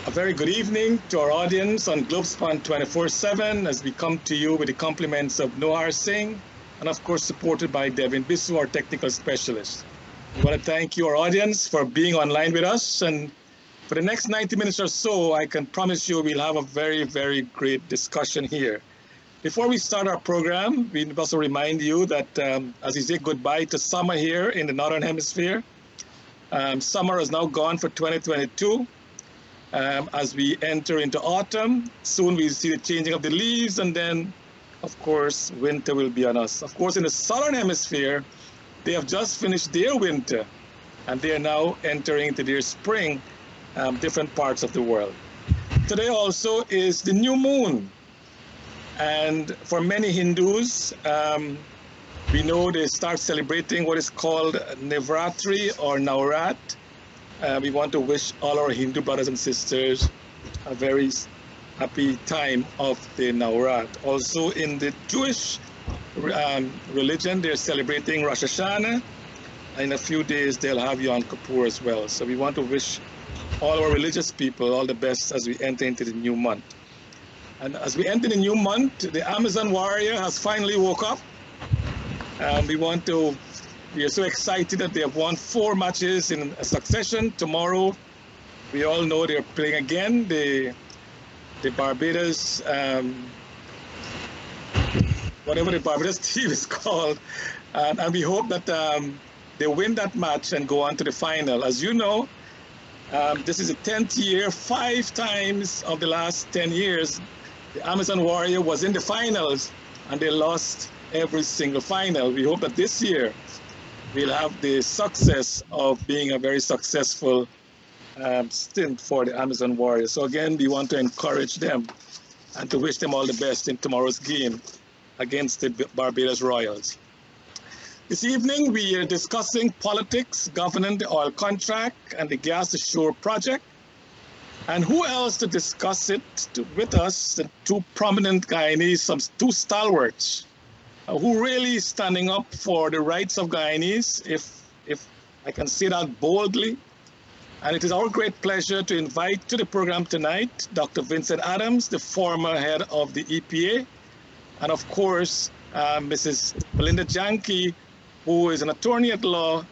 A very good evening to our audience on Globespan 24x7 as we come to you with the compliments of Nohar Singh and of course supported by Devin Bisu, our technical specialist. We want to thank you, our audience, for being online with us, and for the next 90 minutes or so, I can promise you we'll have a very, very great discussion here. Before we start our program, we also remind you that as we say goodbye to summer here in the Northern Hemisphere, summer is now gone for 2022. As we enter into autumn, soon we'll see the changing of the leaves, and then, of course, winter will be on us. Of course, in the Southern Hemisphere, they have just finished their winter, and they are now entering into their spring, different parts of the world. Today also is the new moon, and for many Hindus, we know they start celebrating what is called Navratri or Navrat. We want to wish all our Hindu brothers and sisters a very happy time of the Navrat. Also in the Jewish religion, they're celebrating Rosh Hashanah. In a few days, they'll have Yom Kippur as well. So we want to wish all our religious people all the best as we enter into the new month. And as we enter the new month, the Amazon warrior has finally woke up. We are so excited that they have won 4 matches in a succession. Tomorrow, we all know they're playing again. The Barbados, whatever the Barbados team is called. And we hope that they win that match and go on to the final. As you know, this is the 10th year, 5 times of the last 10 years, the Amazon Warrior was in the finals and they lost every single final. We hope that this year we'll have the success of being a very successful stint for the Amazon Warriors. So again, we want to encourage them and to wish them all the best in tomorrow's game against the Barbados Royals. This evening, we are discussing politics governing the oil contract and the gas ashore project. And who else to discuss it with us? The 2 prominent Guyanese, some 2 stalwarts who really standing up for the rights of Guyanese, if I can say that boldly. And it is our great pleasure to invite to the program tonight Dr. Vincent Adams, the former head of the EPA, and of course, Mrs. Melinda Janki, who is an attorney at law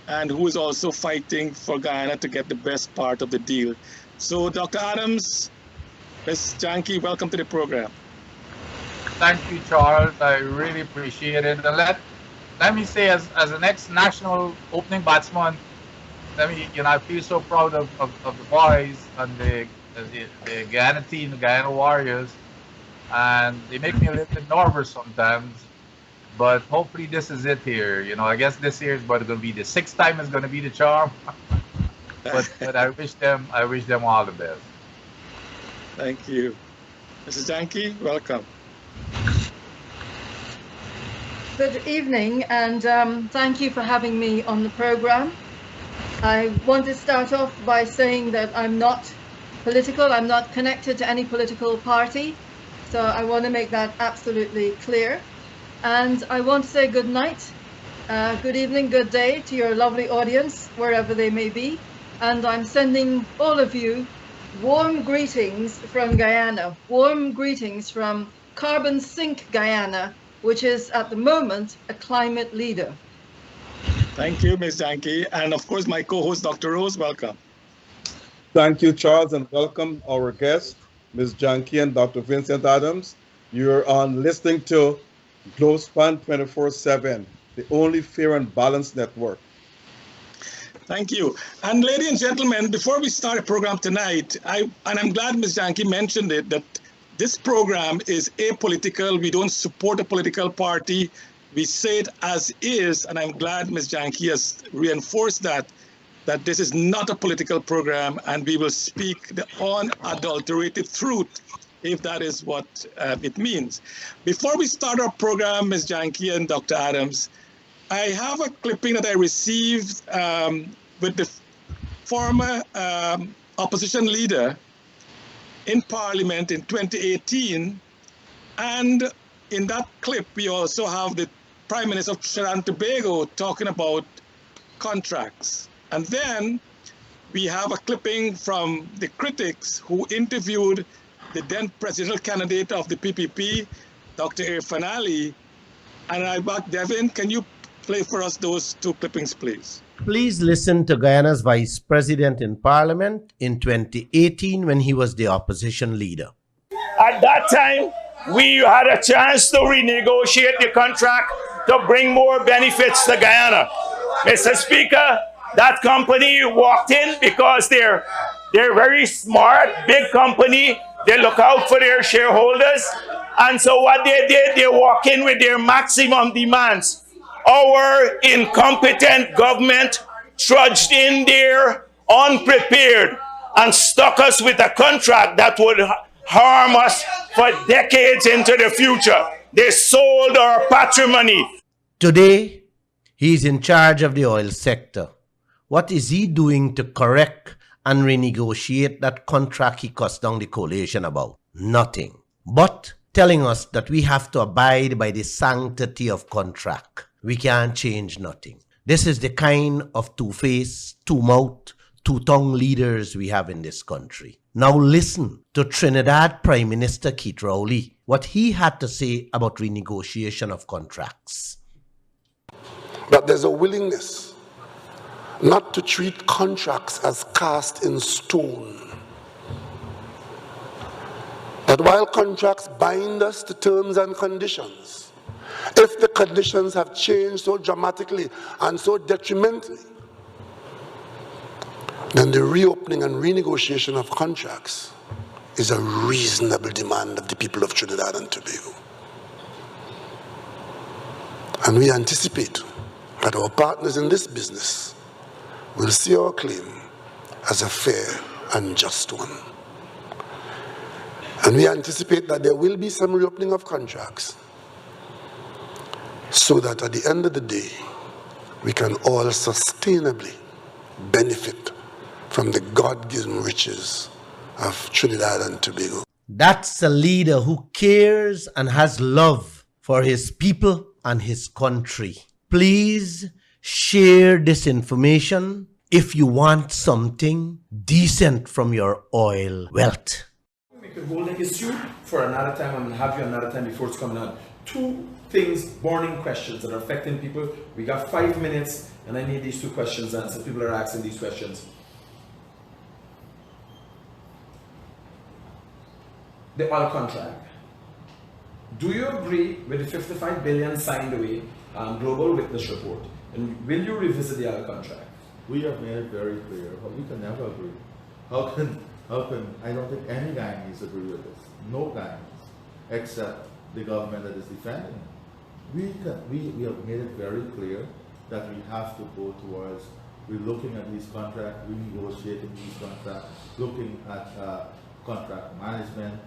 and who is also fighting for Guyana to get the best part of the deal. So, Dr. Adams, Ms. Janki, welcome to the program. Thank you, Charles. I really appreciate it. And let me say, as an ex-national opening batsman, I feel so proud of the boys and the Guyana team, the Guyana Warriors, and they make me a little bit nervous sometimes. But hopefully this is it here. I guess this year is going to be the 6th time is going to be the charm. but I wish them all the best. Thank you. Mrs. Janki, welcome. Good evening, and thank you for having me on the program. I want to start off by saying that I'm not political. I'm not connected to any political party. So I want to make that absolutely clear. And I want to say good night, good evening, good day to your lovely audience, wherever they may be. And I'm sending all of you warm greetings from Guyana, warm greetings from Carbon Sink Guyana, which is at the moment a climate leader. Thank you, Ms. Janki. And of course, my co-host, Dr. Rose, welcome. Thank you, Charles, and welcome our guests, Ms. Janki and Dr. Vincent Adams. You're on listening to Globespan 24x7, the only fair and balanced network. Thank you. And ladies and gentlemen, before we start the program tonight, I'm glad Ms. Janki mentioned it, that this program is apolitical. We don't support a political party. We say it as is, and I'm glad Ms. Janki has reinforced that this is not a political program, and we will speak the unadulterated truth, if that is what it means. Before we start our program, Ms. Janki and Dr. Adams, I have a clipping that I received with the former opposition leader in Parliament in 2018. And in that clip, we also have the Prime Minister of Trinidad and Tobago talking about contracts. And then we have a clipping from the critics who interviewed the then presidential candidate of the PPP, Dr. Irfan Ali. And I back Devin, can you play for us those two clippings, please? Please listen to Guyana's vice president in parliament in 2018 when he was the opposition leader. At that time, we had a chance to renegotiate the contract to bring more benefits to Guyana. Mr. Speaker, that company walked in because they're very smart, big company. They look out for their shareholders. And so what they did, they walk in with their maximum demands. Our incompetent government trudged in there unprepared and stuck us with a contract that would harm us for decades into the future. They sold our patrimony. Today, he's in charge of the oil sector. What is he doing to correct and renegotiate that contract he cussed down the coalition about? Nothing. But telling us that we have to abide by the sanctity of contract. We can't change nothing. This is the kind of two-face, two-mouth, two-tongue leaders we have in this country. Now listen to Trinidad Prime Minister Keith Rowley, what he had to say about renegotiation of contracts. But there's a willingness not to treat contracts as cast in stone. That while contracts bind us to terms and conditions, if the conditions have changed so dramatically and so detrimentally, then the reopening and renegotiation of contracts is a reasonable demand of the people of Trinidad and Tobago. And we anticipate that our partners in this business will see our claim as a fair and just one. And we anticipate that there will be some reopening of contracts so that at the end of the day, we can all sustainably benefit from the God-given riches of Trinidad and Tobago. That's a leader who cares and has love for his people and his country. Please share this information if you want something decent from your oil wealth. We could hold an issue for another time. I'm going to have you another time before it's coming out. Two things, burning questions that are affecting people. We got 5 minutes and I need these two questions answered. People are asking these questions. The oil contract. Do you agree with the 55 billion signed away global witness report? And will you revisit the oil contract? We have made it very clear, but we can never agree. How can, I don't think any Guyanese agree with this. No Guyanese, except the government that is defending it. We have made it very clear that we have to go towards relooking at these contracts, renegotiating these contracts, looking at contract management,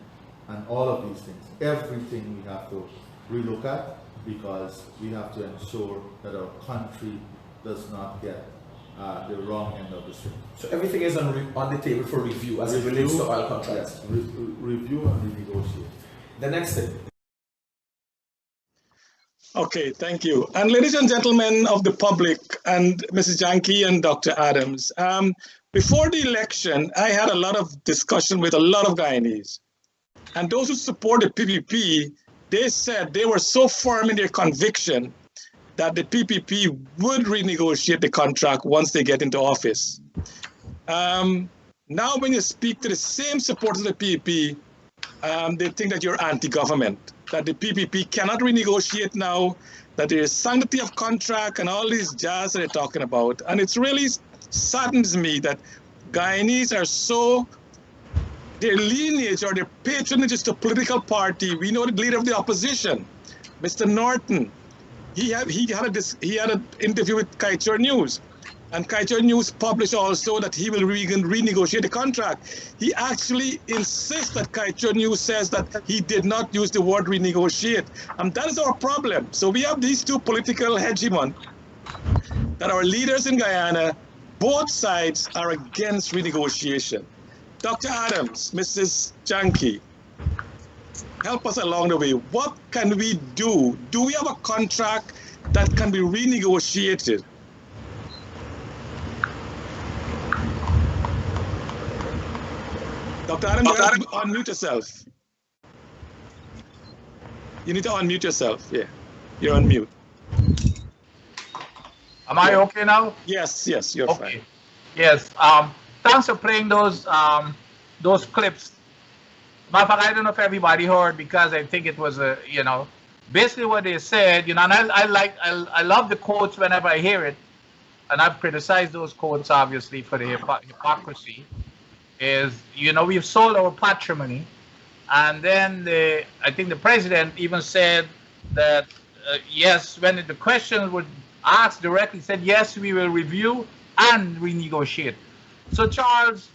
and all of these things. Everything we have to relook at because we have to ensure that our country does not get the wrong end of the stick. So everything is on the table for review as it relates to oil contracts. Yes, review and renegotiate. The next thing. Okay, thank you. And ladies and gentlemen of the public and Mrs. Janki and Dr. Adams, before the election, I had a lot of discussion with a lot of Guyanese. And those who supported PPP, they said they were so firm in their conviction that the PPP would renegotiate the contract once they get into office. Now, when you speak to the same supporters of the PPP, they think that you're anti-government, that the PPP cannot renegotiate now, that there is sanctity of contract and all these jazz that they're talking about. And it really saddens me that Guyanese are so, their lineage or their patronage is to political party. We know the leader of the opposition, Mr. Norton. He had an interview with Kaichur News, and Kaichur News published also that he will renegotiate the contract. He actually insists that Kaichur News says that he did not use the word renegotiate, and that is our problem. So we have these two political hegemons that our leaders in Guyana, both sides are against renegotiation. Dr. Adams, Mrs. Janki, help us along the way. What can we do? Do we have a contract that can be renegotiated? Dr. Adams, you have to unmute yourself. You need to unmute yourself. Yeah, you're on mute. Am I okay now? Yes, yes, you're Okay. fine. Yes. Thanks for playing those clips. Matter of fact, I don't know if everybody heard, because I think it was basically what they said. And I love the quotes whenever I hear it, and I've criticized those quotes obviously for the hypocrisy. Is we've sold our patrimony, and then I think the president even said that yes, when the questions were asked directly, said yes, we will review and renegotiate. So Charles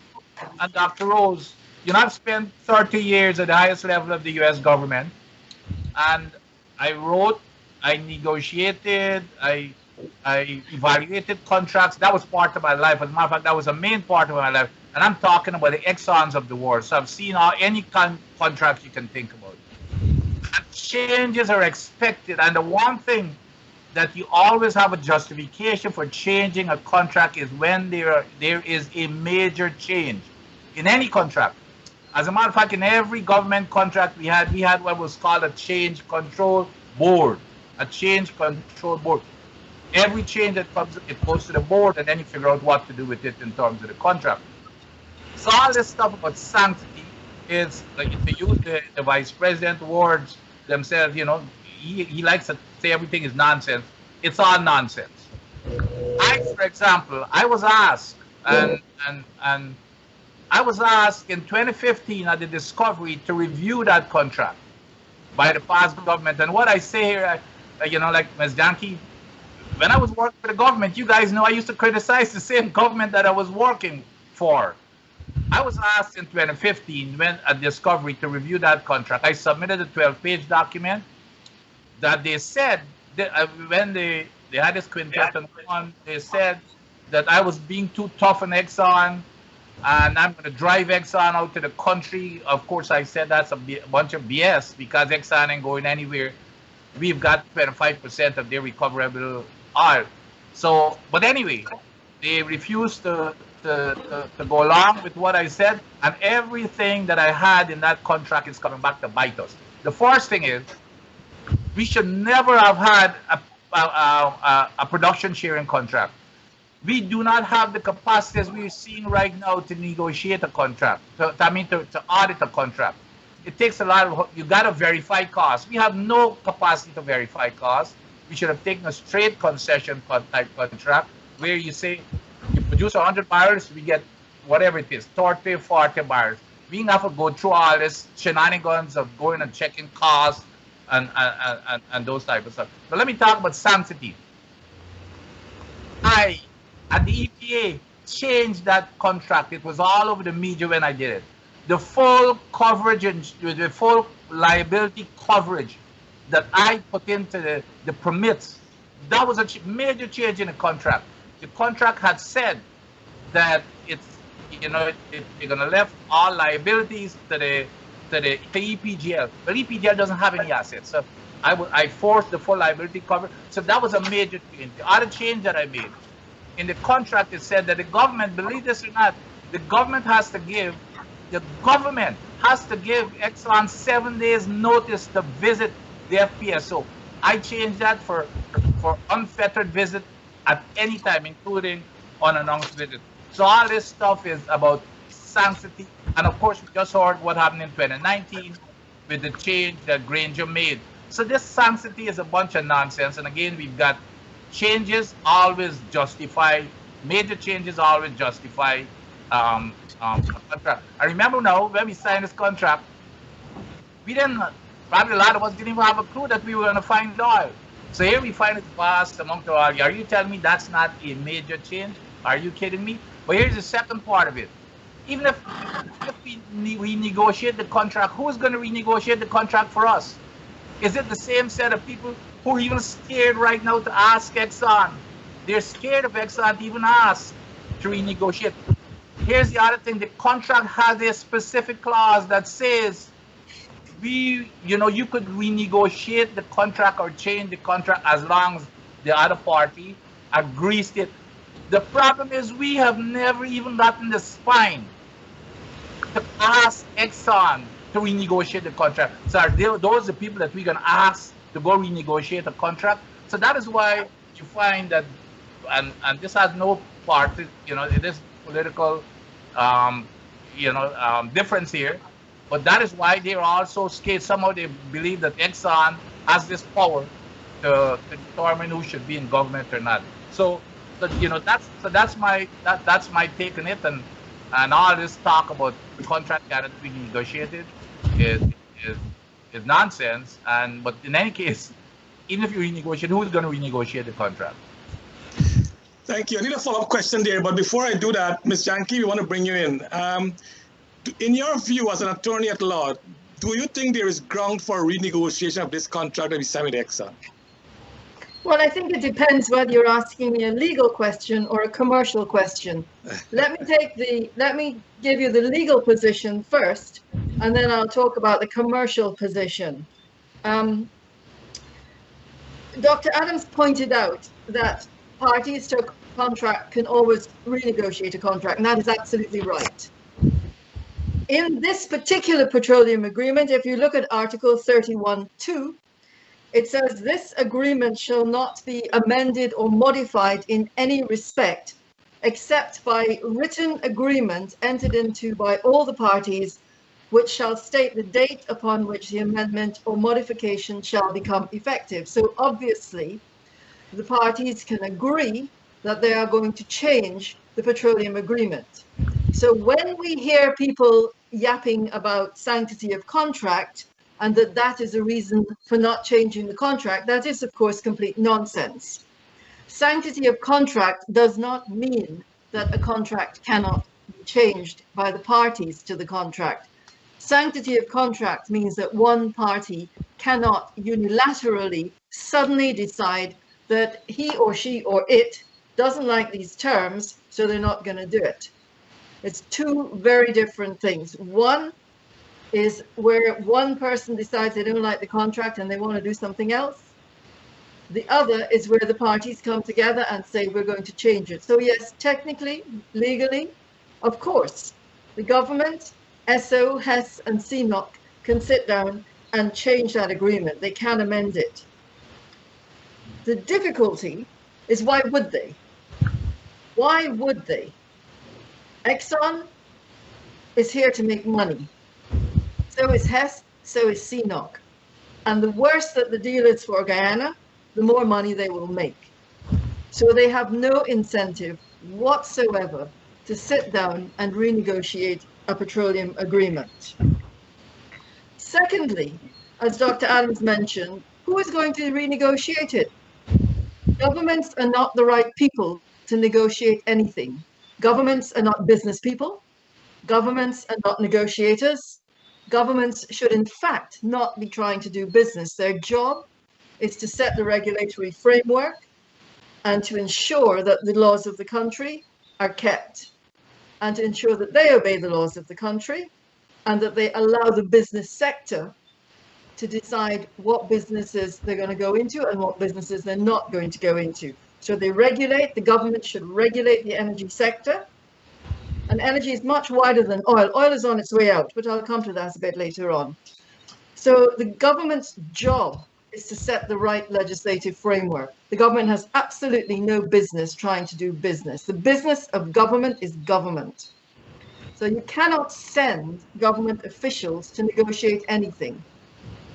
and Dr. Rose, I've spent 30 years at the highest level of the U.S. government, and I wrote, I negotiated, I evaluated contracts. That was part of my life. As a matter of fact, that was a main part of my life. And I'm talking about the Exxons of the world. So I've seen any contract you can think about. And changes are expected. And the one thing that you always have a justification for changing a contract is when there is a major change in any contract. As a matter of fact, in every government contract we had what was called a change control board. A change control board. Every change that comes, it goes to the board, and then you figure out what to do with it in terms of the contract. So all this stuff about sanctity is, like, if you use the vice president words themselves, he likes to say everything is nonsense. It's all nonsense. For example, I was asked, and I was asked in 2015 at the Discovery to review that contract by the past government. And what I say here, like Ms. Janki, when I was working for the government, you guys know I used to criticize the same government that I was working for. I was asked in 2015 at Discovery to review that contract. I submitted a 12-page document that they said that when they had this quintet on one, they said that I was being too tough on Exxon, and I'm going to drive Exxon out to the country. Of course, I said that's a bunch of BS, because Exxon ain't going anywhere. We've got 25% of their recoverable oil. So, but anyway, they refused to go along with what I said, and everything that I had in that contract is coming back to bite us. The first thing is, we should never have had a production sharing contract. We do not have the capacity, as we're seeing right now, to negotiate a contract, to audit a contract. It takes a lot of, you got to verify costs. We have no capacity to verify costs. We should have taken a straight concession type contract, where you say, you produce 100 barrels, we get whatever it is, 30, 40 barrels. We don't have to go through all this shenanigans of going and checking costs and those type of stuff. But let me talk about sanctity. I, at the EPA, changed that contract. It was all over the media when I did it. The full coverage and the full liability coverage that I put into the permits, that was a major change in the contract. The contract had said that it's, you're going to left all liabilities to the EPGL. But EPGL doesn't have any assets. So I forced the full liability cover. So that was a major change. The other change that I made, in the contract, it said that the government, believe this or not, the government has to give Exxon 7 days notice to visit the FPSO. I changed that for unfettered visit at any time, including unannounced visit. So all this stuff is about sanctity. And of course, we just heard what happened in 2019 with the change that Granger made. So this sanctity is a bunch of nonsense. And again, we've got changes always justify, major changes always justify a contract. I remember now, when we signed this contract, we didn't, probably a lot of us didn't even have a clue that we were going to find oil. So here we find this vast amount of oil. Are you telling me that's not a major change? Are you kidding me? But here's the second part of it. Even if we renegotiate the contract, who's going to renegotiate the contract for us? Is it the same set of people who are even scared right now to ask Exxon? They're scared of Exxon to even ask to renegotiate. Here's the other thing. The contract has a specific clause that says you could renegotiate the contract or change the contract as long as the other party agrees to it. The problem is we have never even gotten the spine to ask Exxon to renegotiate the contract. So those are the people that we're going to ask to go renegotiate the contract. So that is why you find that, and this has no party, it is political, difference here. But that is why they are also scared. Somehow they believe that Exxon has this power to determine who should be in government or not. So that's my take on it. And all this talk about the contract that we negotiated is nonsense. But in any case, even if you renegotiate, who's going to renegotiate the contract? Thank you. I need a follow-up question there, but before I do that, Ms. Janki, we want to bring you in. In your view as an attorney at law, do you think there is ground for renegotiation of this contract that we signed with Exxon? Well, I think it depends whether you're asking me a legal question or a commercial question. Let me give you the legal position first, and then I'll talk about the commercial position. Dr. Adams pointed out that parties to a contract can always renegotiate a contract, and that is absolutely right. In this particular petroleum agreement, if you look at Article 31(2), it says this agreement shall not be amended or modified in any respect, except by written agreement entered into by all the parties, which shall state the date upon which the amendment or modification shall become effective. So obviously, the parties can agree that they are going to change the petroleum agreement. So when we hear people yapping about sanctity of contract and that is a reason for not changing the contract, that is, of course, complete nonsense. Sanctity of contract does not mean that a contract cannot be changed by the parties to the contract. Sanctity of contract means that one party cannot unilaterally suddenly decide that he or she or it doesn't like these terms, so they're not going to do it. It's two very different things. One is where one person decides they don't like the contract and they want to do something else. The other is where the parties come together and say, we're going to change it. So yes, technically, legally, of course, the government, SO, HES, and CNOC can sit down and change that agreement. They can amend it. The difficulty is, why would they? Why would they? Exxon is here to make money. So is HES, so is CNOC. And the worse that the deal is for Guyana, the more money they will make. So they have no incentive whatsoever to sit down and renegotiate a petroleum agreement. Secondly, as Dr. Adams mentioned, who is going to renegotiate it? Governments are not the right people to negotiate anything. Governments are not business people. Governments are not negotiators. Governments should, in fact, not be trying to do business. Their job is to set the regulatory framework and to ensure that the laws of the country are kept, and to ensure that they obey the laws of the country, and that they allow the business sector to decide what businesses they're going to go into and what businesses they're not going to go into. So they regulate, the government should regulate the energy sector. And energy is much wider than oil. Oil is on its way out, but I'll come to that a bit later on. So the government's job is to set the right legislative framework. The government has absolutely no business trying to do business. The business of government is government. So you cannot send government officials to negotiate anything.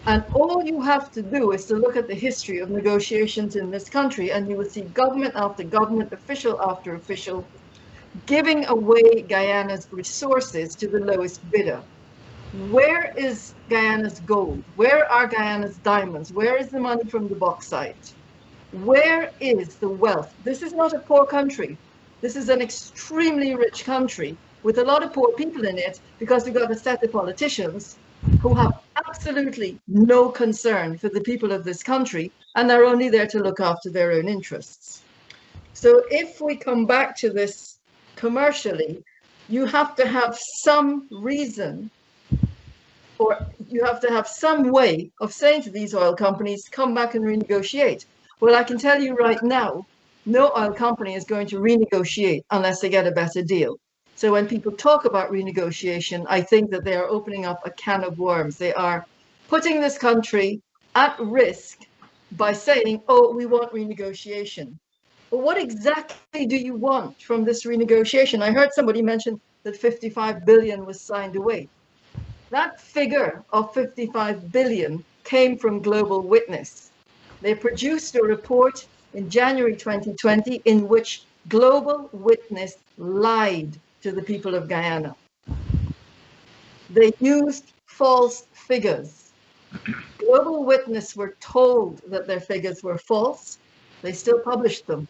And all you have to do is to look at the history of negotiations in this country, and you will see government after government, official after official, giving away Guyana's resources to the lowest bidder. Where is Guyana's gold? Where are Guyana's diamonds? Where is the money from the bauxite? Where is the wealth? This is not a poor country. This is an extremely rich country with a lot of poor people in it, because we've got a set of politicians who have absolutely no concern for the people of this country, and they're only there to look after their own interests. So if we come back to this commercially, you have to have some reason, or you have to have some way of saying to these oil companies, come back and renegotiate. Well, I can tell you right now, no oil company is going to renegotiate unless they get a better deal. So when people talk about renegotiation, I think that they are opening up a can of worms. They are putting this country at risk by saying, oh, we want renegotiation. But what exactly do you want from this renegotiation? I heard somebody mention that 55 billion was signed away. That figure of 55 billion came from Global Witness. They produced a report in January 2020 in which Global Witness lied to the people of Guyana. They used false figures. Global Witness were told that their figures were false. They still published them.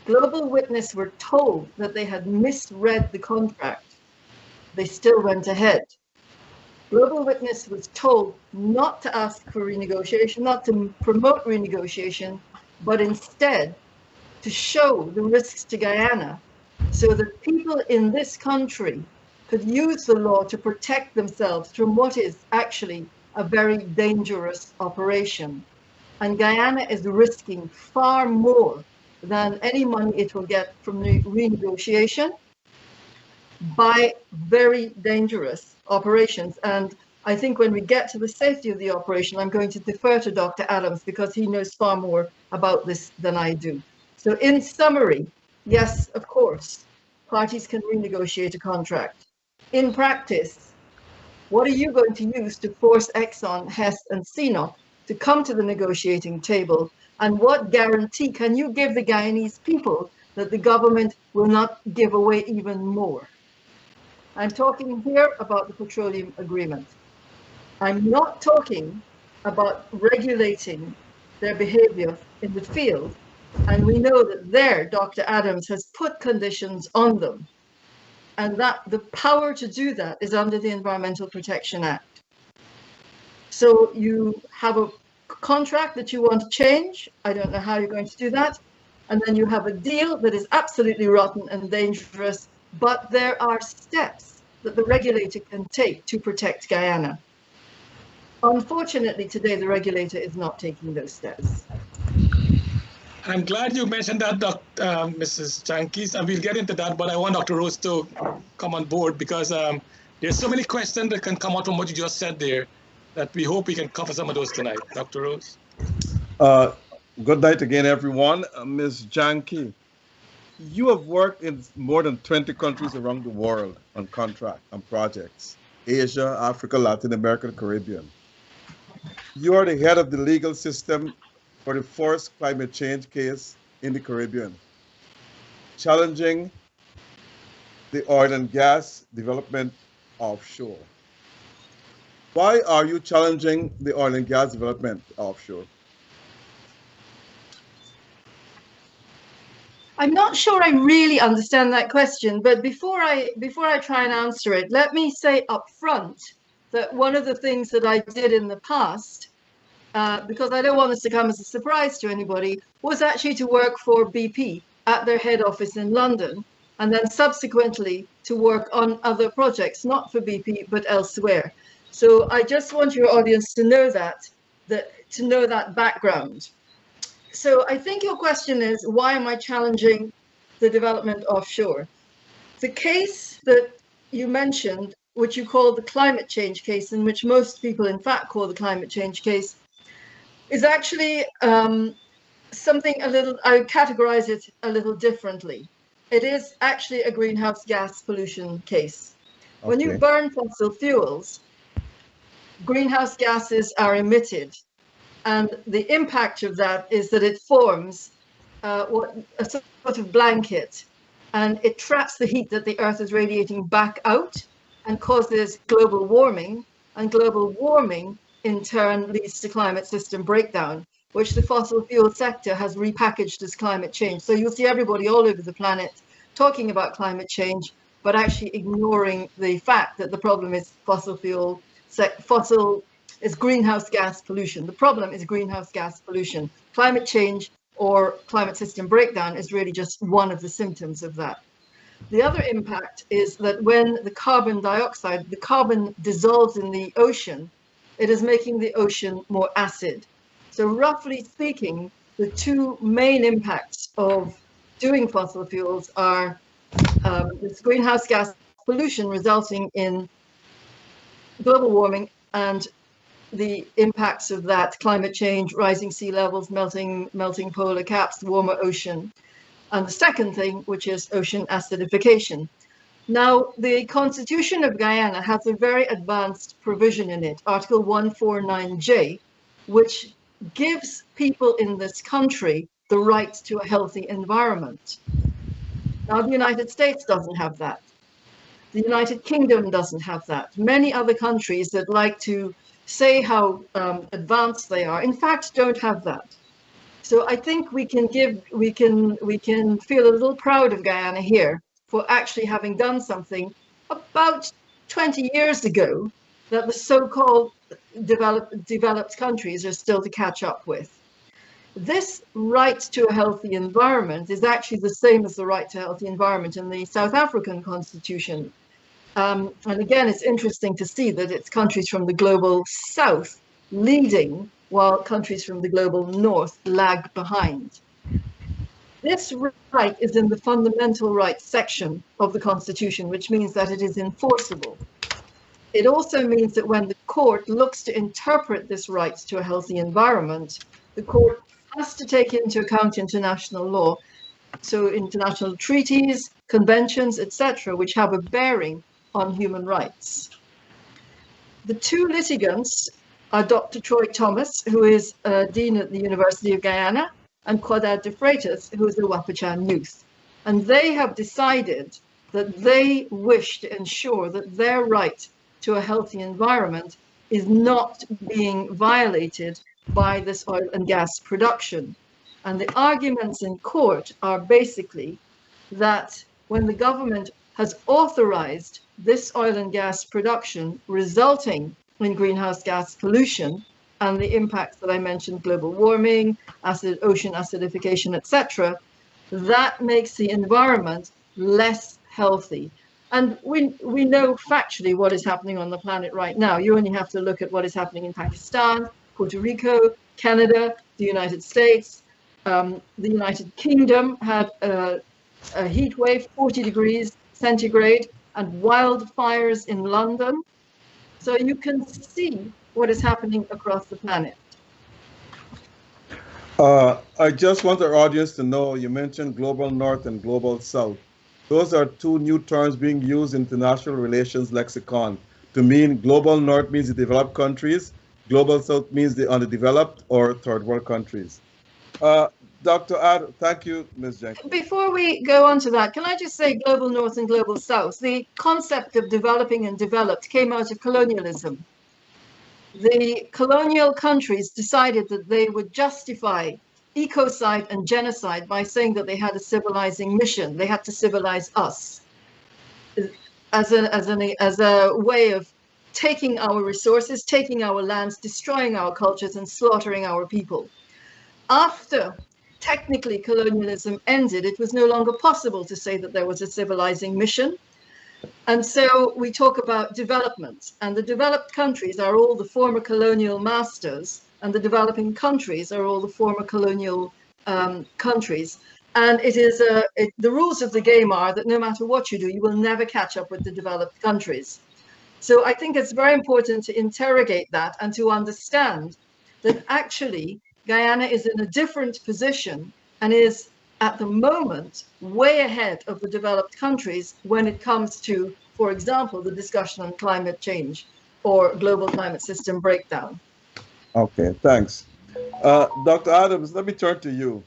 Global Witness were told that they had misread the contract. They still went ahead. Global Witness was told not to ask for renegotiation, not to promote renegotiation, but instead to show the risks to Guyana so that people in this country could use the law to protect themselves from what is actually a very dangerous operation. And Guyana is risking far more than any money it will get from the renegotiation by very dangerous operations. And I think when we get to the safety of the operation, I'm going to defer to Dr. Adams because he knows far more about this than I do. So in summary, yes, of course, parties can renegotiate a contract. In practice, what are you going to use to force Exxon, Hess, and CNOOC to come to the negotiating table? And what guarantee can you give the Guyanese people that the government will not give away even more? I'm talking here about the petroleum agreement. I'm not talking about regulating their behavior in the field. And we know that there, Dr. Adams has put conditions on them. And that the power to do that is under the Environmental Protection Act. So you have a contract that you want to change. I don't know how you're going to do that. And then you have a deal that is absolutely rotten and dangerous, but there are steps that the regulator can take to protect Guyana. Unfortunately, today, the regulator is not taking those steps. I'm glad you mentioned that, Mrs. Janki, and we'll get into that, but I want Dr. Rose to come on board because there's so many questions that can come out from what you just said there that we hope we can cover some of those tonight. Dr. Rose? Good night again, everyone. Ms. Janki, you have worked in more than 20 countries around the world on contract and projects, Asia, Africa, Latin America, and Caribbean. You are the head of the legal system for the first climate change case in the Caribbean, challenging the oil and gas development offshore. Why are you challenging the oil and gas development offshore? I'm not sure I really understand that question, but before I try and answer it, let me say up front that one of the things that I did in the past, because I don't want this to come as a surprise to anybody, was actually to work for BP at their head office in London, and then subsequently to work on other projects, not for BP, but elsewhere. So I just want your audience to know that background. So I think your question is, why am I challenging the development offshore? The case that you mentioned, which you call the climate change case, and which most people in fact call the climate change case, is actually something I would categorize it a little differently. It is actually a greenhouse gas pollution case. Okay. When you burn fossil fuels, greenhouse gases are emitted. And the impact of that is that it forms a sort of blanket, and it traps the heat that the Earth is radiating back out and causes global warming. And global warming, in turn, leads to climate system breakdown, which the fossil fuel sector has repackaged as climate change. So you'll see everybody all over the planet talking about climate change, but actually ignoring the fact that the problem is is greenhouse gas pollution. The problem is greenhouse gas pollution. Climate change or climate system breakdown is really just one of the symptoms of that. The other impact is that when the carbon dioxide, the carbon dissolves in the ocean, it is making the ocean more acid. So roughly speaking, the two main impacts of doing fossil fuels are this greenhouse gas pollution resulting in global warming and the impacts of that, climate change, rising sea levels, melting polar caps, warmer ocean, and the second thing, which is ocean acidification. Now, the Constitution of Guyana has a very advanced provision in it, Article 149J, which gives people in this country the right to a healthy environment. Now, the United States doesn't have that. The United Kingdom doesn't have that. Many other countries that like to say how advanced they are, in fact, don't have that. So I think we can feel a little proud of Guyana here for actually having done something about 20 years ago that the so-called developed countries are still to catch up with. This right to a healthy environment is actually the same as the right to a healthy environment in the South African Constitution. And again, it's interesting to see that it's countries from the global south leading, while countries from the global north lag behind. This right is in the fundamental rights section of the Constitution, which means that it is enforceable. It also means that when the court looks to interpret this right to a healthy environment, the court has to take into account international law, so international treaties, conventions, etc., which have a bearing on human rights. The two litigants are Dr. Troy Thomas, who is Dean at the University of Guyana, and Quadad de Freitas, who is a Wapichan youth. And they have decided that they wish to ensure that their right to a healthy environment is not being violated by this oil and gas production. And the arguments in court are basically that when the government has authorized this oil and gas production resulting in greenhouse gas pollution and the impacts that I mentioned, global warming, ocean acidification, etc., that makes the environment less healthy. And we know factually what is happening on the planet right now. You only have to look at what is happening in Pakistan, Puerto Rico, Canada, the United States. The United Kingdom had a heat wave, 40 degrees centigrade, and wildfires in London. So you can see what is happening across the planet. I just want our audience to know, you mentioned global north and global south. Those are two new terms being used in international relations lexicon to mean global north means the developed countries, global south means the underdeveloped or third world countries. Dr. Ad, thank you, Ms. Janki. Before we go on to that, can I just say global north and global south? The concept of developing and developed came out of colonialism. The colonial countries decided that they would justify ecocide and genocide by saying that they had a civilizing mission. They had to civilize us as a way of taking our resources, taking our lands, destroying our cultures, and slaughtering our people. After technically colonialism ended, it was no longer possible to say that there was a civilizing mission. And so we talk about development, and the developed countries are all the former colonial masters, and the developing countries are all the former colonial countries. And it is the rules of the game are that no matter what you do, you will never catch up with the developed countries. So I think it's very important to interrogate that and to understand that actually Guyana is in a different position and is at the moment way ahead of the developed countries when it comes to, for example, the discussion on climate change or global climate system breakdown. Okay, thanks. Dr. Adams, let me turn to you.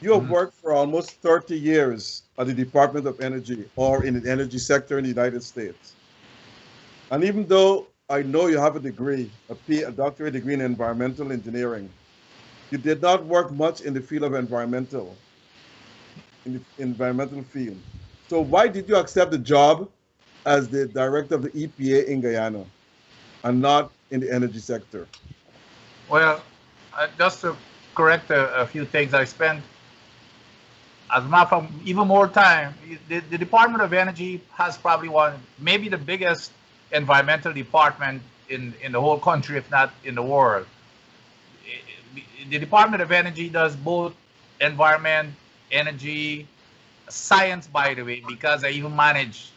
You have worked for almost 30 years at the Department of Energy or in the energy sector in the United States. And even though I know you have a degree, a doctorate degree in environmental engineering, you did not work much in the field of environmental field. So why did you accept the job as the director of the EPA in Guyana and not in the energy sector? Well, just to correct a few things, I spent, as a matter of even more time. The Department of Energy has probably maybe the biggest environmental department in the whole country, if not in the world. The Department of Energy does both environment, energy, science, by the way, because I even manage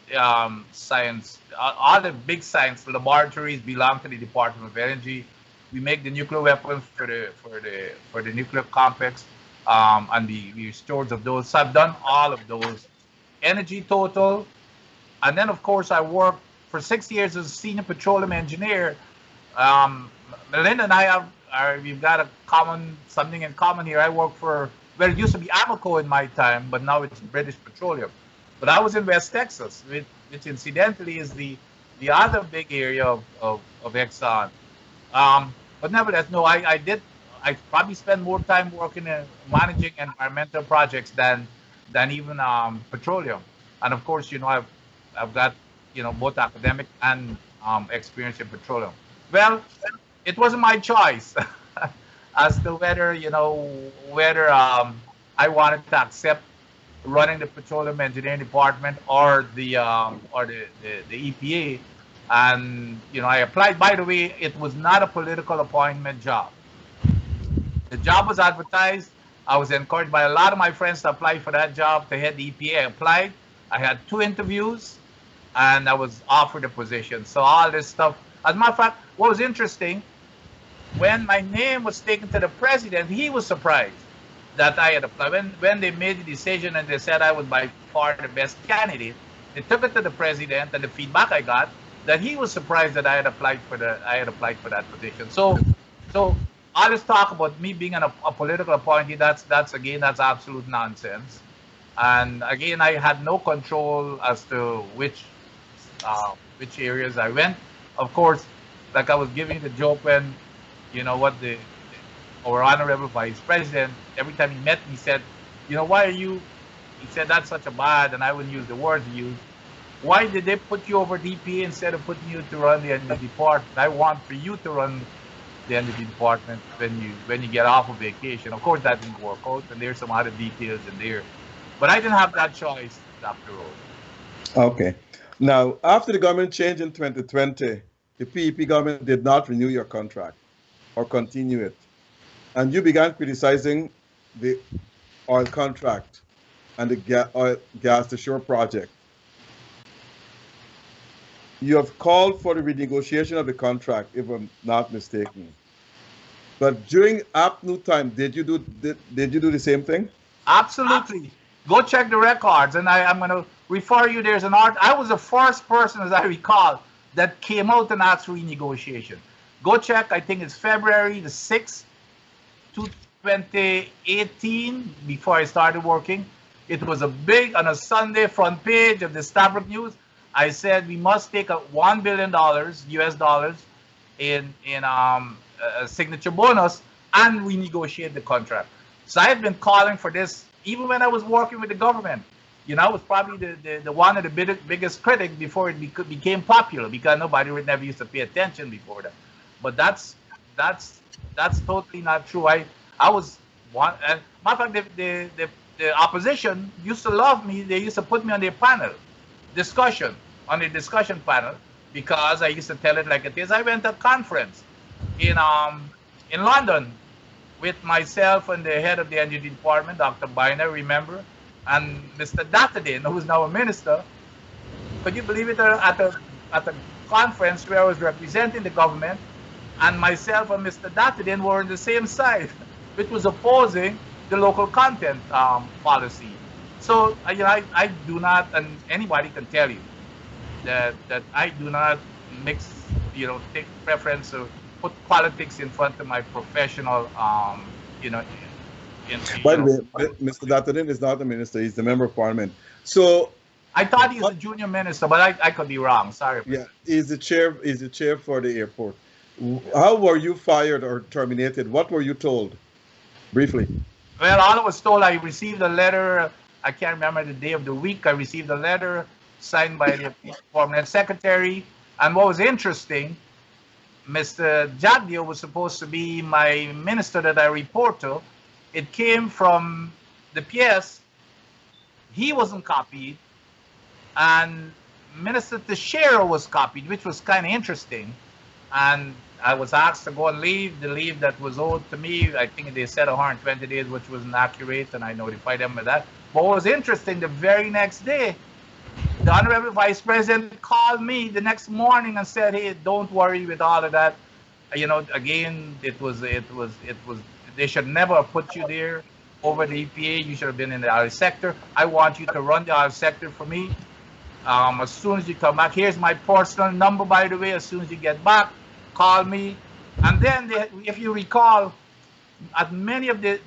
science. All the big science laboratories belong to the Department of Energy. We make the nuclear weapons for the nuclear complex, and the stores of those. So I've done all of those. Energy Total, and then of course I worked for 6 years as a senior petroleum engineer. Melinda and I we've got something in common here. I work for, well, it used to be Amoco in my time, but now it's British Petroleum. But I was in West Texas, which incidentally is the other big area of Exxon. But nevertheless, no, I probably spent more time working in managing environmental projects than even petroleum. And of course, I've got both academic and experience in petroleum. Well, it wasn't my choice as to whether I wanted to accept running the petroleum engineering department or the EPA. And I applied. By the way, it was not a political appointment job. The job was advertised. I was encouraged by a lot of my friends to apply for that job to head the EPA. I applied. I had 2 interviews, and I was offered a position. So all this stuff. As a matter of fact, what was interesting, when my name was taken to the president, he was surprised that I had applied. When they made the decision and they said I was by far the best candidate, they took it to the president, and the feedback I got, that he was surprised that I had applied for that position. So all this talk about me being a political appointee, that's absolute nonsense. And again, I had no control as to which areas I went. Of course, like I was giving the joke when, our honorable vice president, every time he met me, he said, why are you, he said, that's such a bad, and I wouldn't use the words he used. Why did they put you over DPA instead of putting you to run the energy department? I want for you to run the energy department when you get off of vacation. Of course, that didn't work out, and there's some other details in there. But I didn't have that choice, Dr. Rose. Okay. Now, after the government change in 2020, the PEP government did not renew your contract or continue it. And you began criticizing the oil contract and the oil gas to shore project. You have called for the renegotiation of the contract, if I'm not mistaken. But during APNU time, did you do the same thing? Absolutely. Go check the records, and I'm going to refer you. There's an art. I was the first person, as I recall, that came out and asked for renegotiation. Go check. I think it's February the 6th, 2018. Before I started working, it was on a Sunday front page of the Stabrook News. I said we must take a $1 billion US dollars in a signature bonus and renegotiate the contract. So I had been calling for this even when I was working with the government. I was probably the one of the biggest critics before it became popular, because nobody would never used to pay attention before that. But that's totally not true. I was one. And matter of fact, the opposition used to love me. They used to put me on their panel discussion, on the discussion panel, because I used to tell it like it is. I went to a conference in London with myself and the head of the energy department, Dr. Biner, remember, and Mr. Dattadin, who is now a minister. Could you believe it? At a conference where I was representing the government, and myself and Mr. Dattadin were on the same side, which was opposing the local content policy. So I do not, and anybody can tell you that I do not mix, take preference or put politics in front of my professional, By the way, Mr. Dattadin is not a minister; he's the member of parliament. So I thought he was a junior minister, but I could be wrong. Sorry. Yeah, he's the chair. He's the chair for the airport. How were you fired or terminated? What were you told? Briefly. Well, all I was told, I received a letter. I can't remember the day of the week. I received a letter signed by the permanent secretary. And what was interesting, Mr. Jagdio was supposed to be my minister that I report to. It came from the PS. He wasn't copied. And Minister Teixeira was copied, which was kind of interesting. and I was asked to go on leave. The leave that was owed to me, I think they said 120 days, which was inaccurate, and I notified them of that. But what was interesting, the very next day, the Honorable Vice President called me the next morning and said, "Hey, don't worry with all of that. You know, again, they should never have put you there over the EPA. You should have been in the oil sector. I want you to run the oil sector for me. As soon as you come back, here's my personal number, by the way. As soon as you get back, call me." And then, if you recall, at many of their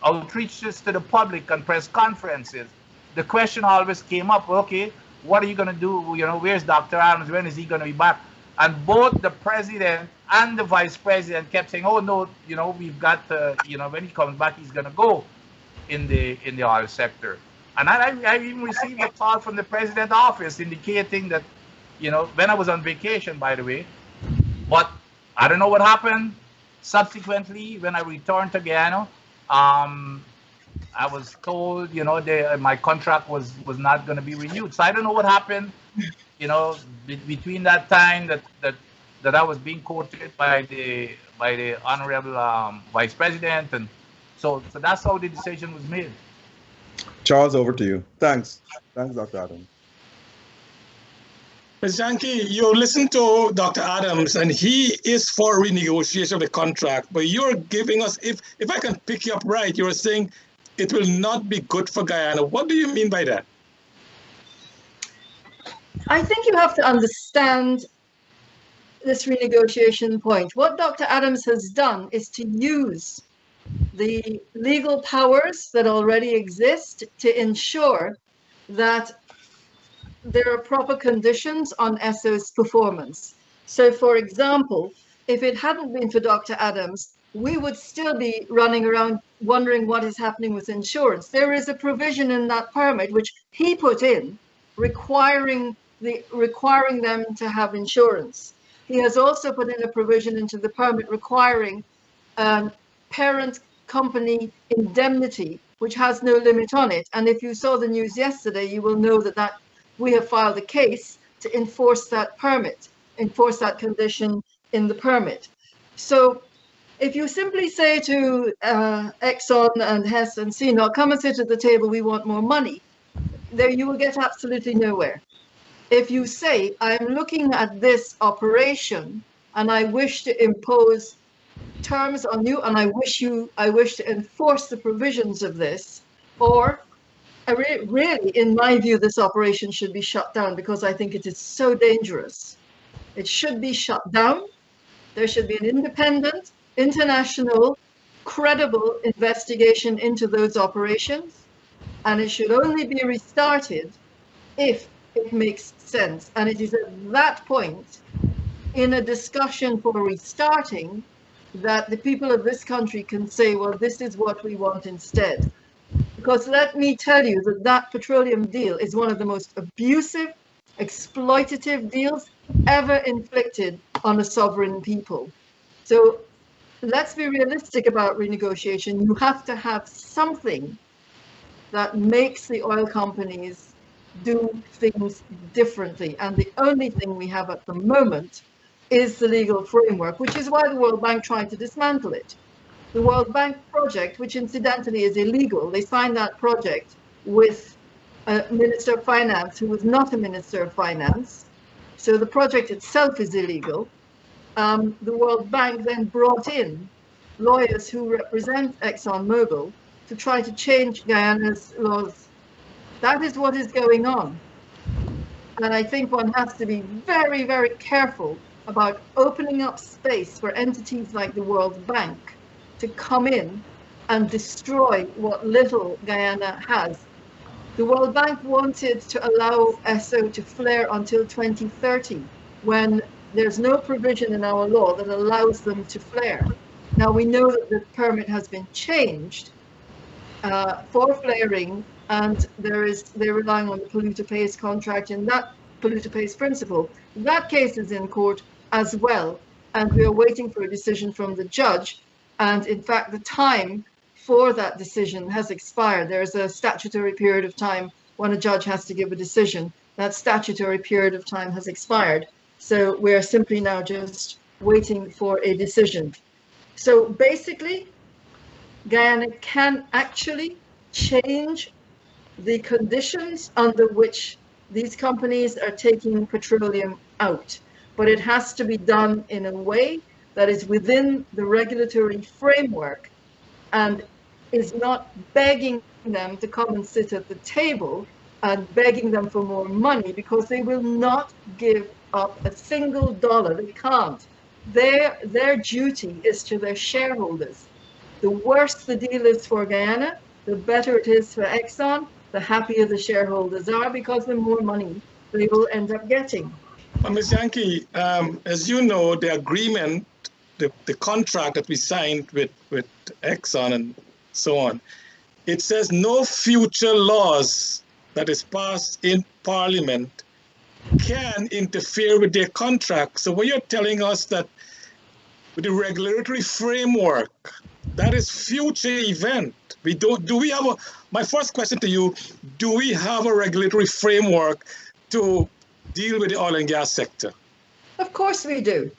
outreaches to the public and press conferences, the question always came up, okay, what are you going to do? You know, where's Dr. Adams? When is he going to be back? And both the president and the vice president kept saying, oh, no, you know, we've got to, you know, when he comes back, he's going to go in the oil sector. And I even received a call from the president's office indicating that, you know, when I was on vacation, by the way, but I don't know what happened. Subsequently, when I returned to Guyana, I was told, you know, my contract was not going to be renewed. So I don't know what happened, you know, between that time that I was being quoted by the honorable vice president, and so that's how the decision was made. Charles, over to you. Thanks, Dr. Adams. Ms. Janki, you listen to Dr. Adams, and he is for renegotiation of the contract, but you're giving us, if I can pick you up right, you're saying it will not be good for Guyana. What do you mean by that? I think you have to understand this renegotiation point. What Dr. Adams has done is to use the legal powers that already exist to ensure that there are proper conditions on ESSO's performance. So, for example, if it hadn't been for Dr. Adams, we would still be running around wondering what is happening with insurance. There is a provision in that permit which he put in requiring them to have insurance. He has also put in a provision into the permit requiring parent company indemnity, which has no limit on it. And if you saw the news yesterday, you will know that we have filed a case to enforce that permit, enforce that condition in the permit. So if you simply say to Exxon and Hess and CNOOC, come and sit at the table, we want more money, there you will get absolutely nowhere. If you say, I'm looking at this operation and I wish to impose terms on you, and I wish to enforce the provisions of this, or really, in my view, this operation should be shut down because I think it is so dangerous. It should be shut down. There should be an independent, international, credible investigation into those operations, and it should only be restarted if it makes sense. And it is at that point, in a discussion for restarting, that the people of this country can say, well, this is what we want instead. Because let me tell you that petroleum deal is one of the most abusive, exploitative deals ever inflicted on a sovereign people. So let's be realistic about renegotiation. You have to have something that makes the oil companies do things differently. And the only thing we have at the moment is the legal framework, which is why the World Bank tried to dismantle it. The World Bank project, which incidentally is illegal, they signed that project with a Minister of Finance who was not a Minister of Finance. So the project itself is illegal. The World Bank then brought in lawyers who represent ExxonMobil to try to change Guyana's laws. That is what is going on. And I think one has to be very, very careful about opening up space for entities like the World Bank to come in and destroy what little Guyana has. The World Bank wanted to allow ESSO to flare until 2030, when there's no provision in our law that allows them to flare. Now we know that the permit has been changed for flaring, and they're relying on the polluter pays contract and that polluter pays principle. That case is in court as well, and we are waiting for a decision from the judge. And in fact, the time for that decision has expired. There's a statutory period of time when a judge has to give a decision. That statutory period of time has expired. So we're simply now just waiting for a decision. So basically, Guyana can actually change the conditions under which these companies are taking petroleum out, but it has to be done in a way that is within the regulatory framework and is not begging them to come and sit at the table and begging them for more money, because they will not give up a single dollar. They can't. Their duty is to their shareholders. The worse the deal is for Guyana, the better it is for Exxon, the happier the shareholders are, because the more money they will end up getting. Ms. Janki, as you know, the agreement, the contract that we signed with Exxon and so on, it says no future laws that is passed in Parliament can interfere with their contract. So what you're telling us that with the regulatory framework, that is future event. My first question to you, do we have a regulatory framework to deal with the oil and gas sector? Of course we do.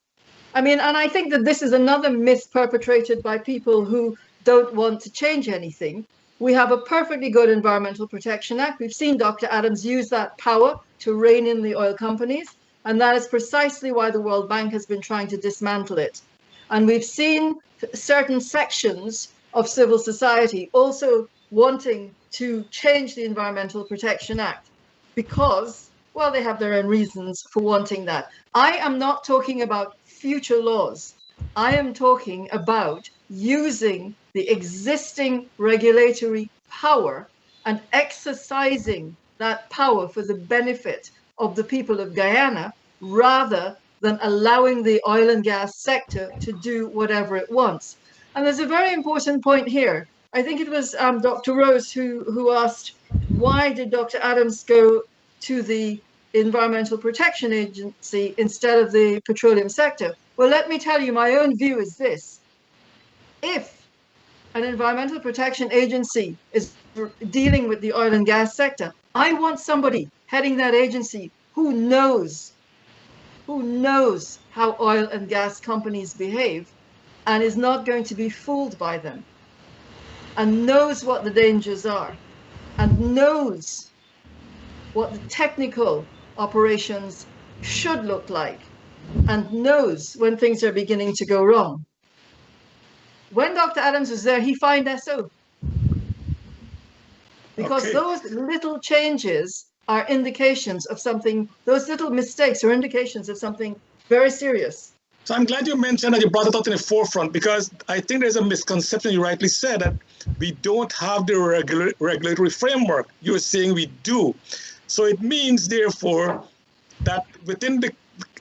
I mean, and I think that this is another myth perpetrated by people who don't want to change anything. We have a perfectly good Environmental Protection Act. We've seen Dr. Adams use that power to rein in the oil companies, and that is precisely why the World Bank has been trying to dismantle it. And we've seen certain sections of civil society also wanting to change the Environmental Protection Act because, well, they have their own reasons for wanting that. I am not talking about future laws. I am talking about using the existing regulatory power and exercising that power for the benefit of the people of Guyana, rather than allowing the oil and gas sector to do whatever it wants. And there's a very important point here. I think it was Dr. Rose who asked, why did Dr. Adams go to the Environmental Protection Agency instead of the petroleum sector? Well, let me tell you, my own view is this. If an Environmental Protection Agency is dealing with the oil and gas sector, I want somebody heading that agency who knows how oil and gas companies behave and is not going to be fooled by them, and knows what the dangers are, and knows what the technical operations should look like, and knows when things are beginning to go wrong. When Dr. Adams was there, he fined SO. Because those little changes are indications of something, those little mistakes are indications of something very serious. So I'm glad you mentioned that you brought it up in the forefront, because I think there's a misconception, you rightly said, that we don't have the regulatory framework. You're saying we do. So it means, therefore, that within the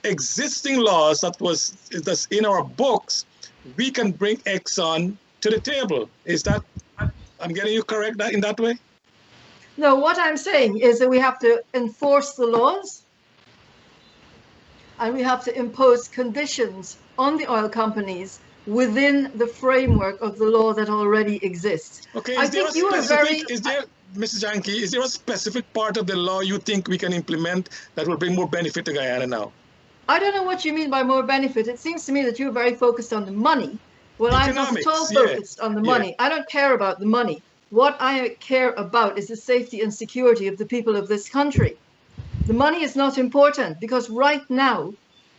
existing laws that's in our books, we can bring Exxon to the table. Is that, I'm getting you correct in that way? No, what I'm saying is that we have to enforce the laws, and we have to impose conditions on the oil companies within the framework of the law that already exists. Okay, Mrs. Janki, is there a specific part of the law you think we can implement that will bring more benefit to Guyana now? I don't know what you mean by more benefit. It seems to me that you're very focused on the money. Well, I'm not at all focused on the money. I don't care about the money. What I care about is the safety and security of the people of this country. The money is not important, because right now,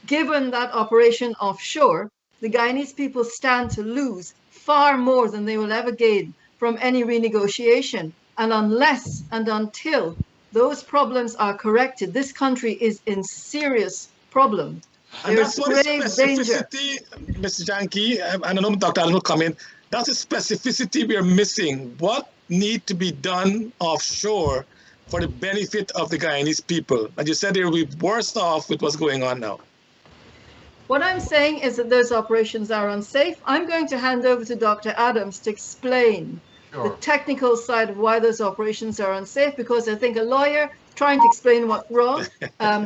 given that operation offshore, the Guyanese people stand to lose far more than they will ever gain from any renegotiation. And unless and until those problems are corrected, this country is in serious problem. And that's what the specificity, Mr. Janki, I don't know if Dr. Adams will come in, that's a specificity we're missing. What needs to be done offshore for the benefit of the Guyanese people? And you said they will be worse off with what's going on now. What I'm saying is that those operations are unsafe. I'm going to hand over to Dr. Adams to explain the technical side of why those operations are unsafe, because I think a lawyer trying to explain what's wrong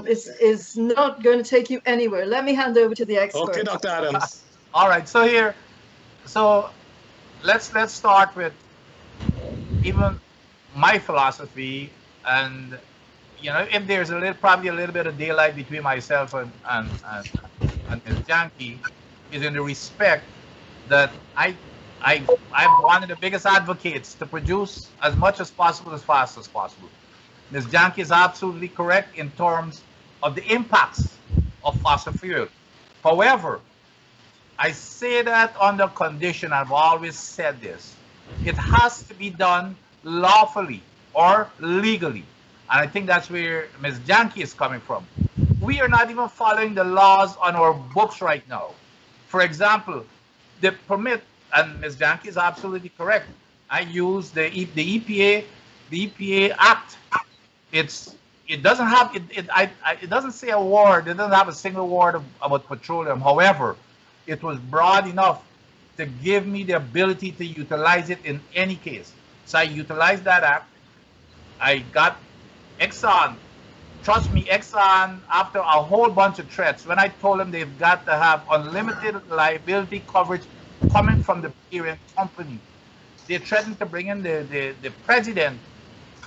is not going to take you anywhere. Let me hand over to the expert. Okay, Dr. Adams. All right, so let's start with even my philosophy, and you know, if there's probably a little bit of daylight between myself and Ms. Janki, is in the respect that I'm one of the biggest advocates to produce as much as possible as fast as possible. Ms. Janki is absolutely correct in terms of the impacts of fossil fuel. However, I say that under condition, I've always said this, it has to be done lawfully or legally. And I think that's where Ms. Janki is coming from. We are not even following the laws on our books right now. For example, the permit, and Ms. Janki is absolutely correct. I use the EPA Act. It doesn't say a word. It doesn't have a single word about petroleum. However, it was broad enough to give me the ability to utilize it in any case. So I utilized that act. I got Exxon. Trust me, Exxon, after a whole bunch of threats, when I told them they've got to have unlimited liability coverage coming from the parent company, they threatened to bring in the president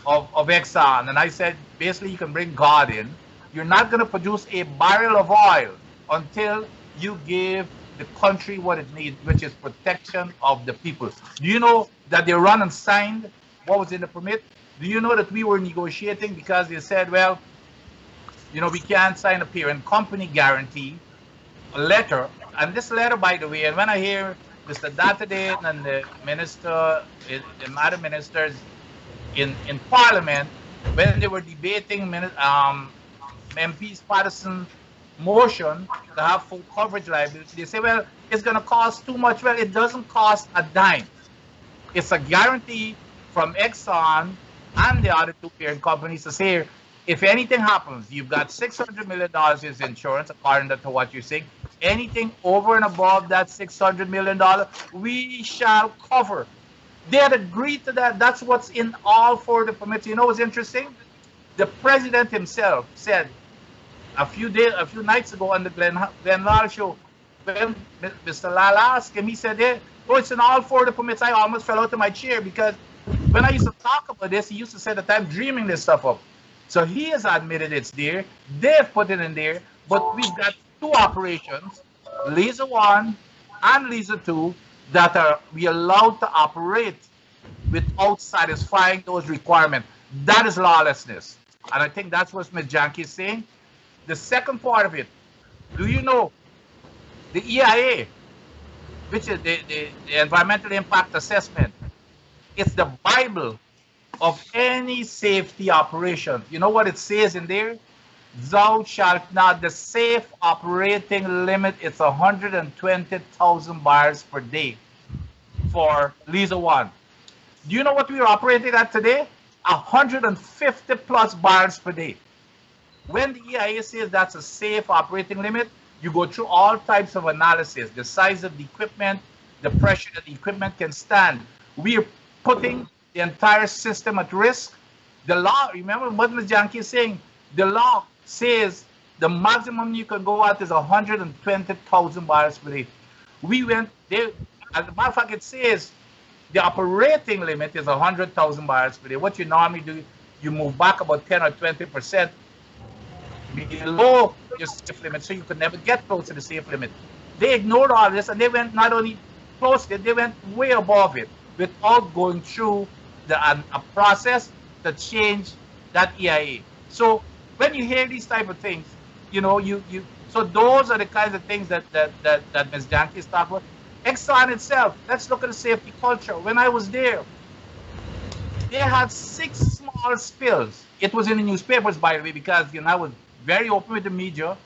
of Exxon. And I said, basically, you can bring God in. You're not going to produce a barrel of oil until you give the country what it needs, which is protection of the people. Do you know that they run and signed what was in the permit? Do you know that we were negotiating because they said, well, you know, we can't sign a parent company guarantee, a letter. And this letter, by the way, and when I hear Mr. Datadin and the minister, the other ministers in Parliament, when they were debating MP's partisan motion to have full coverage liability, they say, well, it's going to cost too much. Well, it doesn't cost a dime. It's a guarantee from Exxon and the other two parent companies to say, if anything happens, you've got $600 million as insurance, according to what you're saying. Anything over and above that $600 million, we shall cover. They had agreed to that. That's what's in all four of the permits. You know what's interesting? The president himself said a few nights ago on the Glenn Lal show, when Mr. Lal asked him, he said, hey, oh, it's in all four of the permits. I almost fell out of my chair because when I used to talk about this, he used to say that I'm dreaming this stuff up. So he has admitted it's there. They've put it in there, but we've got two operations, Laser 1 and Laser 2, that we allowed to operate without satisfying those requirements. That is lawlessness. And I think that's what Ms. Janki is saying. The second part of it, do you know the EIA, which is the Environmental Impact Assessment, it's the Bible of any safety operation. You know what it says in there? Thou shalt not, the safe operating limit is 120,000 barrels per day for Laser 1. Do you know what we are operating at today? 150 plus barrels per day. When the EIA says that's a safe operating limit, you go through all types of analysis, the size of the equipment, the pressure that the equipment can stand. We are putting the entire system at risk. The law, remember what Ms. Janki is saying, the law says the maximum you can go at is 120,000 barrels per day. We went there, as a matter of fact, it says the operating limit is 100,000 barrels per day. What you normally do, you move back about 10 or 20% below your safe limit, so you could never get close to the safe limit. They ignored all this, and they went not only close to it, they went way above it without going through a process to change that EIA. So when you hear these type of things, you know, so those are the kinds of things that Ms. Janki is talking about. Exxon itself, let's look at the safety culture. When I was there, they had 6 small spills. It was in the newspapers, by the way, because, you know, I was very open with the media.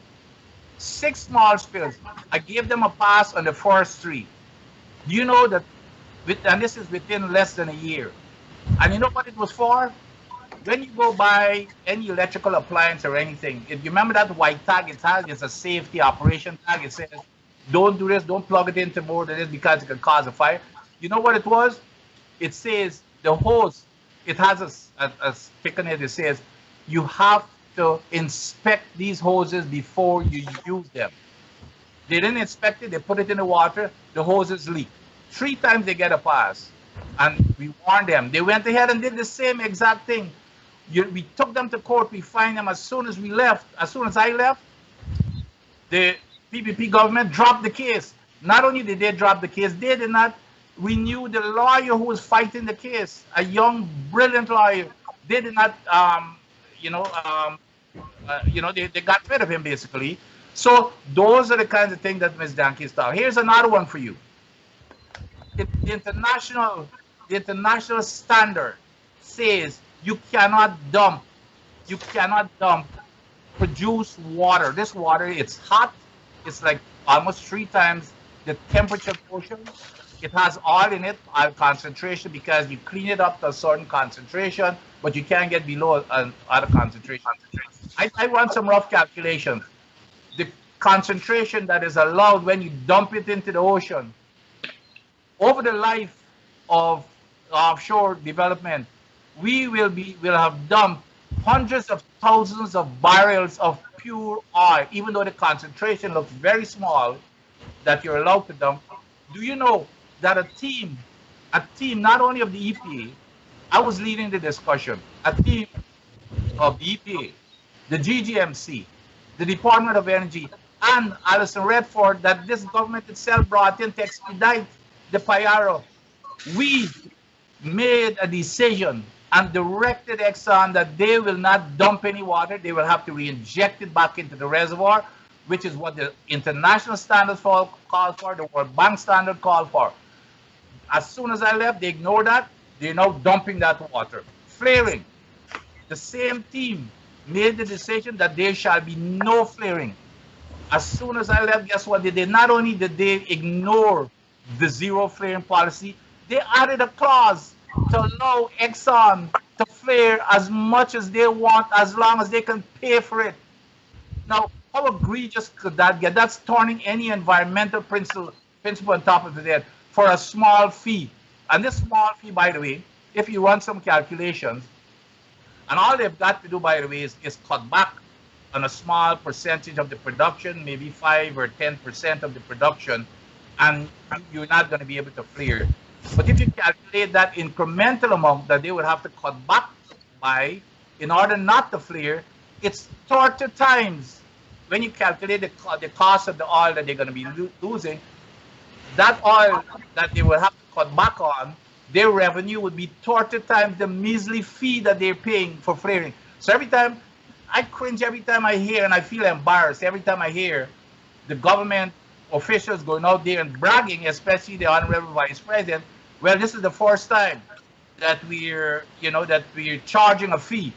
6 small spills. I gave them a pass on the first 3. Do you know that, and this is within less than a year. And you know what it was for? When you go buy any electrical appliance or anything, if you remember that white tag it has, it's a safety operation tag. It says, don't do this, don't plug it into more than this because it can cause a fire. You know what it was? It says the hose, it has a stick on it that says, you have to inspect these hoses before you use them. They didn't inspect it, they put it in the water, the hoses leak. 3 times they get a pass. And we warned them. They went ahead and did the same exact thing. We took them to court. We fined them as soon as we left. As soon as I left, the PPP government dropped the case. Not only did they drop the case, they did not renew the lawyer who was fighting the case, a young, brilliant lawyer. They did not, they got rid of him basically. So those are the kinds of things that Ms. Janki is talking. Here's another one for you. The international standard says you cannot dump produced water. This water, it's hot. It's like almost 3 times the temperature of the ocean. It has oil in it, oil concentration, because you clean it up to a certain concentration, but you can't get below other concentration. I run some rough calculations. The concentration that is allowed when you dump it into the ocean over the life of offshore development, we'll have dumped hundreds of thousands of barrels of pure oil, even though the concentration looks very small that you're allowed to dump. Do you know that a team not only of the EPA, I was leading the discussion, a team of the EPA, the GGMC, the Department of Energy, and Alison Redford, that this government itself brought in to expedite the Payaro. We made a decision and directed Exxon that they will not dump any water. They will have to re-inject it back into the reservoir, which is what the international standards call for, the World Bank standard called for. As soon as I left, they ignored that. They're now dumping that water. Flaring. The same team made the decision that there shall be no flaring. As soon as I left, guess what they did? Not only did they ignore the zero flaring policy, they added a clause to allow Exxon to flare as much as they want, as long as they can pay for it. Now, how egregious could that get? That's turning any environmental principle on top of the head for a small fee. And this small fee, by the way, if you run some calculations, and all they've got to do, by the way, is cut back on a small percentage of the production, maybe 5 or 10% of the production, and you're not going to be able to flare. But if you calculate that incremental amount that they would have to cut back by in order not to flare, it's 30 times. When you calculate the cost of the oil that they're going to be losing, that oil that they will have to cut back on, their revenue would be 30 times the measly fee that they're paying for flaring. So every time, I cringe every time I hear, and I feel embarrassed every time I hear the government officials going out there and bragging, especially the Honorable Vice President, well, this is the first time that we're charging a fee.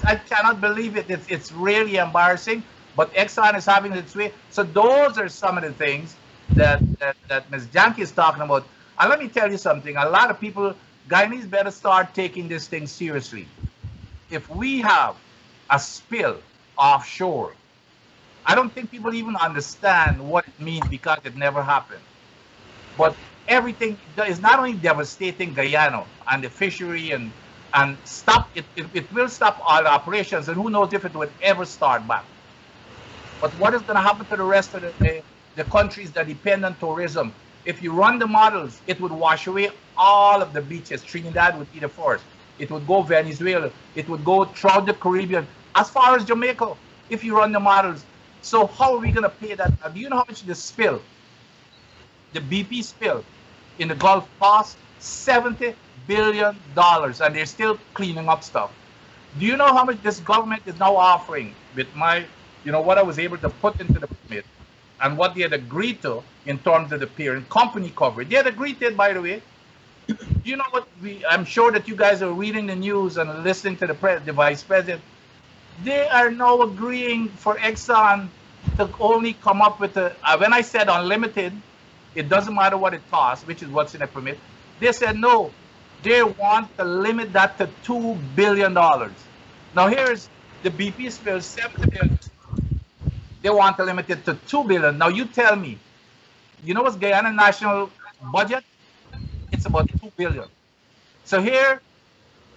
I cannot believe it. It's really embarrassing, but Exxon is having its way. So those are some of the things that Ms. Janki is talking about. And let me tell you something. A lot of people, Guyanese better start taking this thing seriously. If we have a spill offshore, I don't think people even understand what it means because it never happened. But everything is not only devastating Guyana and the fishery and stop it will stop all operations, and who knows if it would ever start back. But what is going to happen to the rest of the countries that depend on tourism? If you run the models, it would wash away all of the beaches. Trinidad would be the first. It would go Venezuela. It would go throughout the Caribbean, as far as Jamaica, if you run the models. So how are we going to pay that? Do you know how much the spill, the BP spill in the Gulf cost? $70 billion, and they're still cleaning up stuff. Do you know how much this government is now offering with my, what I was able to put into the permit and what they had agreed to in terms of the parent company coverage? They had agreed to it, by the way. You know what? I'm sure that you guys are reading the news and listening to the Vice President. They are now agreeing for Exxon to only come up with when I said unlimited, it doesn't matter what it costs, which is what's in the permit. They said no. They want to limit that to $2 billion. Now here's the BP spill, $70 billion. They want to limit it to $2 billion. Now you tell me, you know what's Guyana national budget? It's about $2 billion. So here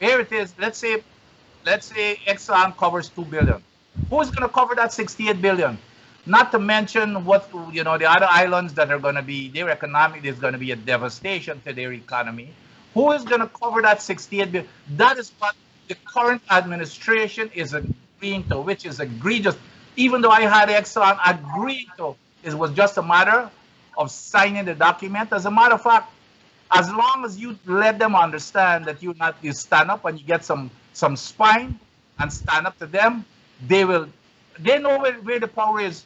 it is. Let's say Exxon covers $2 billion. Who's going to cover that $68 billion? Not to mention what the other islands that are going to be their economic is going to be a devastation to their economy. Who is going to cover that $68 billion? That is what the current administration is agreeing to, which is egregious. Even though I had Exxon agree to, it was just a matter of signing the document. As a matter of fact, as long as you let them understand that you stand up and you get some spine and stand up to them, they know where the power is.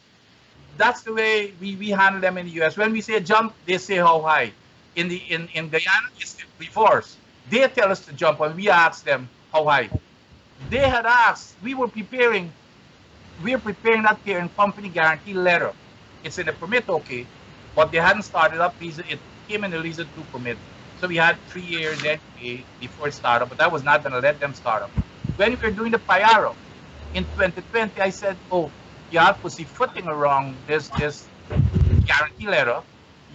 That's the way we handle them in the US. When we say jump, they say how high. In Guyana, it's the reverse. They tell us to jump and we ask them how high. They had asked, we're preparing that parent company guarantee letter. It's in the permit, okay, but they hadn't started up. It came in the Lisa 2 permit. So we had 3 years anyway before it started up, but I was not going to let them start up. When we were doing the PIARO in 2020, I said, oh, you have pussyfooting around this guarantee letter.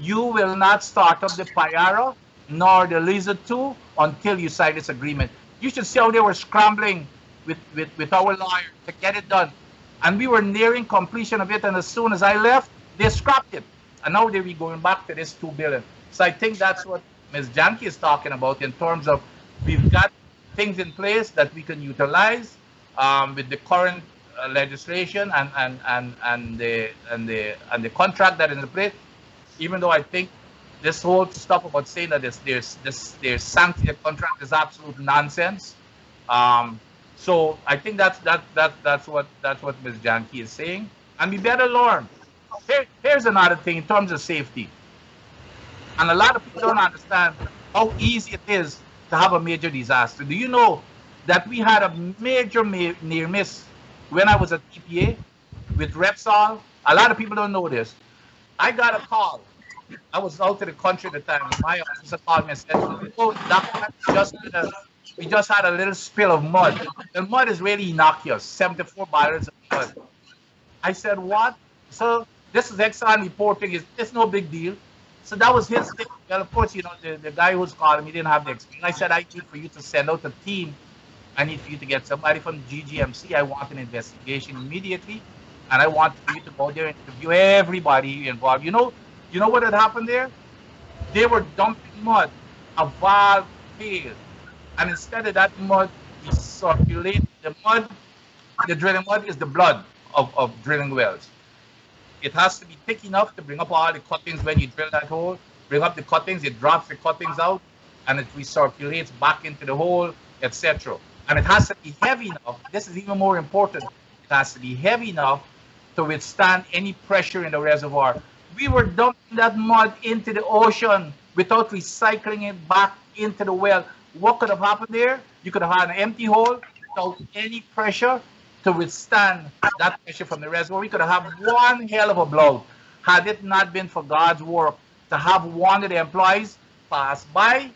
You will not start up the PIARO nor the Lisa 2 until you sign this agreement. You should see how they were scrambling with our lawyer to get it done. And we were nearing completion of it, and as soon as I left, they scrapped it. And now they're going back to this $2 billion. So I think that's what Ms. Janki is talking about in terms of we've got things in place that we can utilize with the current legislation and the contract that is in place. Even though I think this whole stuff about saying that there's sanctioned contract is absolute nonsense. So I think that's what Ms. Janki is saying, and we better learn. Here's another thing in terms of safety, and a lot of people don't understand how easy it is to have a major disaster. Do you know that we had a major near miss when I was at TPA with Repsol? A lot of people don't know this. I got a call. I was out of the country at the time. My officer called me and said, "Oh, Doctor, we just had a little spill of mud. The mud is really innocuous, 74 barrels of mud." I said, "What?" So this is Exxon reporting. It's no big deal. So that was his thing. Well, of course, you know, the guy who's calling me didn't have the experience. I said, "I need for you to send out a team. I need for you to get somebody from GGMC. I want an investigation immediately. And I want for you to go there and interview everybody involved." You know what had happened there? They were dumping mud. A valve failed. And instead of that mud, we circulate the mud. The drilling mud is the blood of drilling wells. It has to be thick enough to bring up all the cuttings when you drill that hole. Bring up the cuttings, it drops the cuttings out, and it recirculates back into the hole, etc. And it has to be heavy enough. This is even more important. It has to be heavy enough to withstand any pressure in the reservoir. We were dumping that mud into the ocean without recycling it back into the well. What could have happened there? You could have had an empty hole without any pressure to withstand that pressure from the reservoir. We could have had one hell of a blow had it not been for God's work to have one of the employees pass by.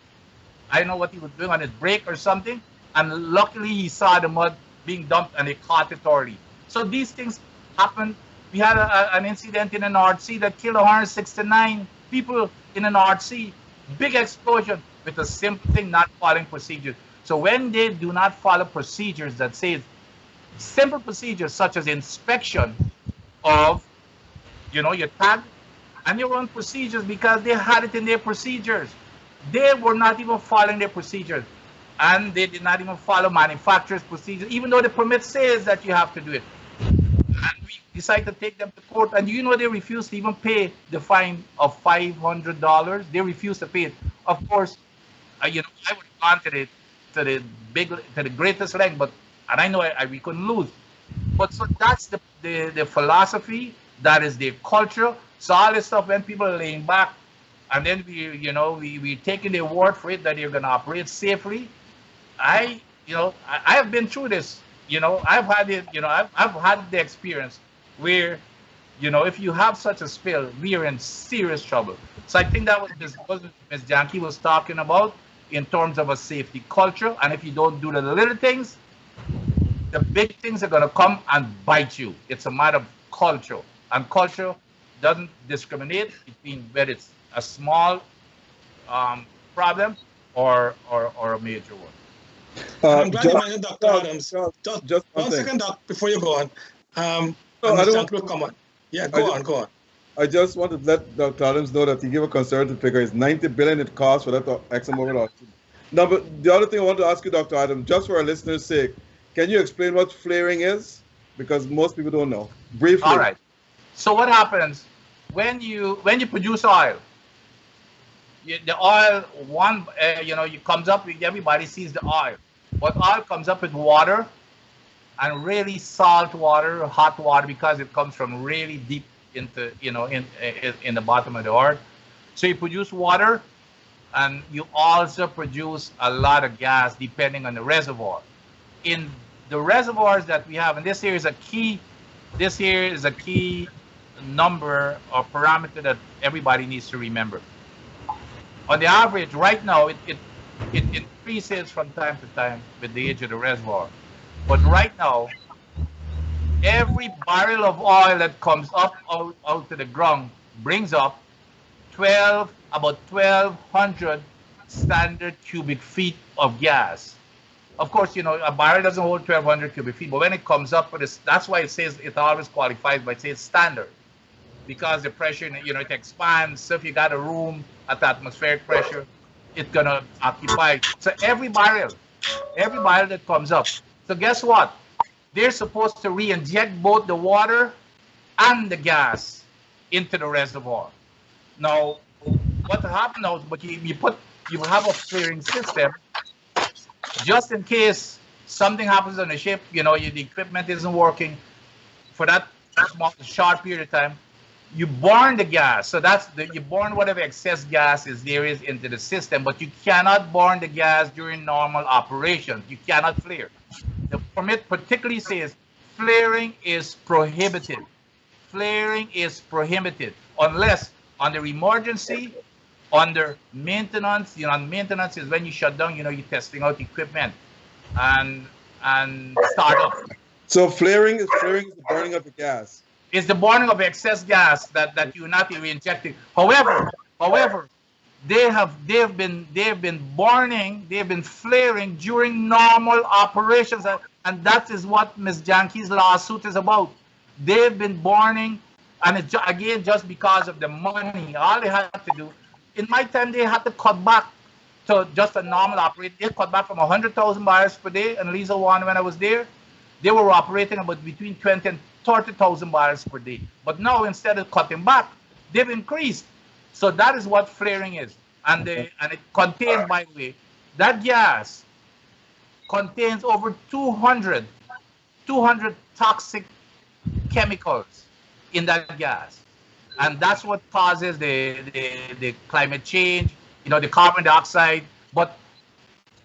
I don't know what he was doing on his break or something, and luckily he saw the mud being dumped and he caught it early. So these things happen. We had an incident in the North Sea that killed 169 people in the North Sea. Big explosion with a simple thing, not following procedures. So when they do not follow procedures that say simple procedures such as inspection of, your tag and your own procedures, because they had it in their procedures. They were not even following their procedures, and they did not even follow manufacturer's procedures, even though the permit says that you have to do it. And we decided to take them to court, and they refused to even pay the fine of $500. They refused to pay it. Of course, I would have gone to the greatest length, and I know we couldn't lose. But so that's the philosophy. That is their culture. So all this stuff, when people are laying back, and then we taking their word for it that they're going to operate safely. I have been through this. I've had it. I've had the experience where, if you have such a spill, we are in serious trouble. So I think that was Ms. Janki was talking about in terms of a safety culture. And if you don't do the little things, the big things are going to come and bite you. It's a matter of culture, and culture doesn't discriminate between whether it's a small problem or a major one. I'm glad you mentioned Dr. Adams. Just one second, Doc, before you go on. I don't will come on. Yeah, go on. I just want to let Dr. Adams know that he gave a conservative figure. It's $90 billion it costs for that ExxonMobil. No, but the other thing I want to ask you, Dr. Adam, just for our listeners' sake, can you explain what flaring is? Because most people don't know. Briefly. All right. So what happens when you produce oil? The oil, you comes up. Everybody sees the oil, but oil comes up with water, and really salt water, hot water, because it comes from really deep into in the bottom of the earth. So you produce water, and you also produce a lot of gas depending on the reservoir. In the reservoirs that we have, and this here is a key number or parameter that everybody needs to remember. On the average, right now, it increases from time to time with the age of the reservoir. But right now, every barrel of oil that comes up out to the ground brings up about 1,200 standard cubic feet of gas. Of course, a barrel doesn't hold 1,200 cubic feet, but when it comes up, that's why it says it always qualifies by saying standard, because the pressure, it expands. So if you got a room at atmospheric pressure, it's gonna occupy. So every barrel that comes up. So guess what? They're supposed to re-inject both the water and the gas into the reservoir. Now, what happened now? But you have a flaring system just in case something happens on the ship. The equipment isn't working for that short period of time. You burn the gas, so you burn whatever excess gas there is into the system, but you cannot burn the gas during normal operations. You cannot flare. The permit particularly says flaring is prohibited. Flaring is prohibited unless under emergency, under maintenance. Maintenance is when you shut down. You're testing out equipment and start up. So flaring is the burning of the gas. It's the burning of excess gas that you're not re-injecting. However, they've been flaring during normal operations, and that is what Ms. Janki's lawsuit is about. They've been burning, and it's again just because of the money. All they had to do, in my time, they had to cut back to just a normal operation. They cut back from 100,000 barrels per day, and Lisa One, when I was there, they were operating about between 20 and 30,000 barrels per day. But now, instead of cutting back, they've increased. So that is what flaring is. And it contains, by the way, that gas contains over 200 toxic chemicals in that gas. And that's what causes the climate change, the carbon dioxide. But,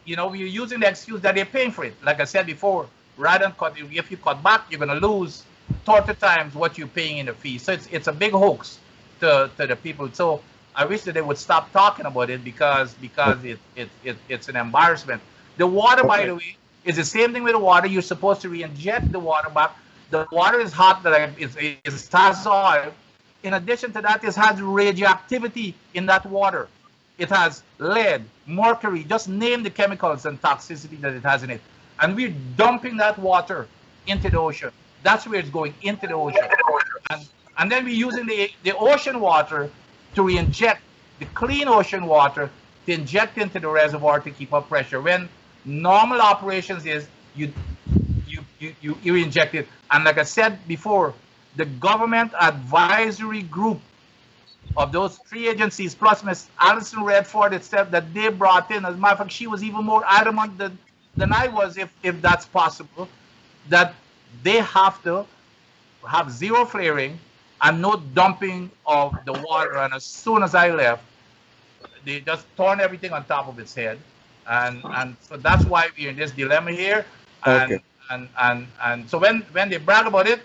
we're using the excuse that they're paying for it. Like I said before, rather than if you cut back, you're going to lose 30 times what you're paying in the fee. So it's a big hoax to the people. So I wish that they would stop talking about it because it's an embarrassment. The water, by the way, is the same thing with the water. You're supposed to re-inject the water back. The water is hot, it has oil. In addition to that, it has radioactivity in that water. It has lead, mercury, just name the chemicals and toxicity that it has in it. And we're dumping that water into the ocean. That's where it's going, into the ocean. And then we're using the ocean water to re-inject the clean ocean water to inject into the reservoir to keep up pressure. When normal operations is you inject it. And like I said before, the government advisory group of those three agencies, plus Ms. Alison Redford itself, that they brought in, as a matter of fact, she was even more adamant than I was, if that's possible, that they have to have zero flaring and no dumping of the water. And as soon as I left, they just turned everything on top of its head. And so that's why we're in this dilemma here. And and so when they brag about it,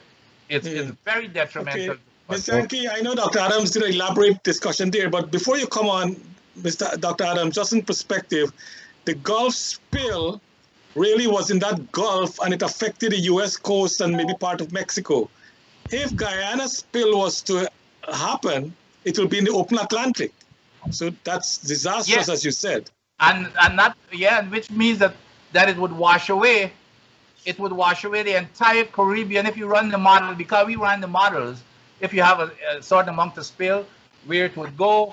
it's very detrimental. Okay. Ms. Janki, I know Dr. Adams did an elaborate discussion there, but before you come on, Dr. Adams, just in perspective, the Gulf spill really was in that Gulf, and it affected the U.S. coast and maybe part of Mexico. If Guyana spill was to happen, it will be in the open Atlantic. So that's disastrous, as you said. And that, which means that it would wash away. It would wash away the entire Caribbean if you run the model, because we ran the models. If you have a certain amount of spill, where it would go.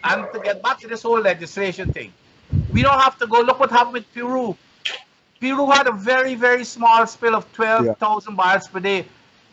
And to get back to this whole legislation thing, We don't have to go. Look what happened with Peru. Peru had a very, very small spill of 12,000 barrels per day.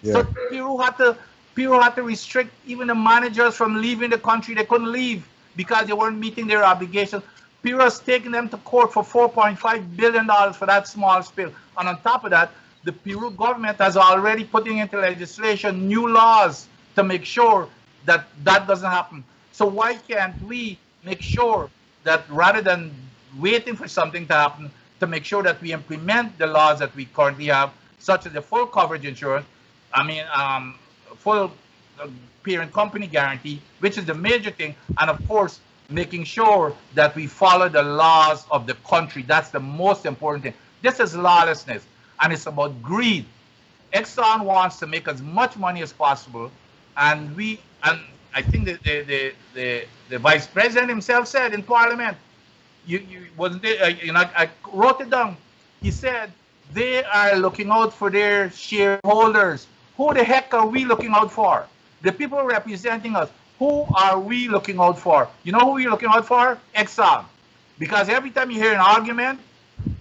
So Peru had to restrict even the managers from leaving the country. They couldn't leave because they weren't meeting their obligations. Peru has taken them to court for $4.5 billion for that small spill. And on top of that, the Peru government has already putting into legislation new laws to make sure that that doesn't happen. So why can't we make sure that rather than waiting for something to happen, to make sure that we implement the laws that we currently have, such as the full coverage insurance, full parent company guarantee, which is the major thing, and of course, making sure that we follow the laws of the country. That's the most important thing. This is lawlessness, and it's about greed. Exxon wants to make as much money as possible, and I think the vice president himself said in Parliament, I wrote it down. He said they are looking out for their shareholders. Who the heck are we looking out for? The people representing us. Who are we looking out for? You know who you're looking out for? Exxon. Because every time you hear an argument,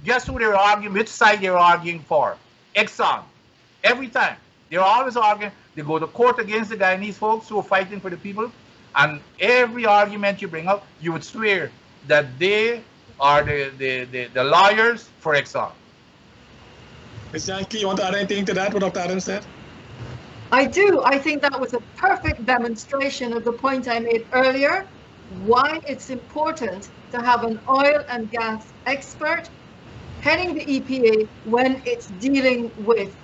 guess who they're arguing, which side they're arguing for? Exxon. Every time. They're always arguing. They go to court against the Guyanese folks who are fighting for the people. And every argument you bring up, you would swear that they are the lawyers for Exxon. Ms. Janki, you want to add anything to that, what Dr. Adams said? I do. I think that was a perfect demonstration of the point I made earlier, why it's important to have an oil and gas expert heading the EPA when it's dealing with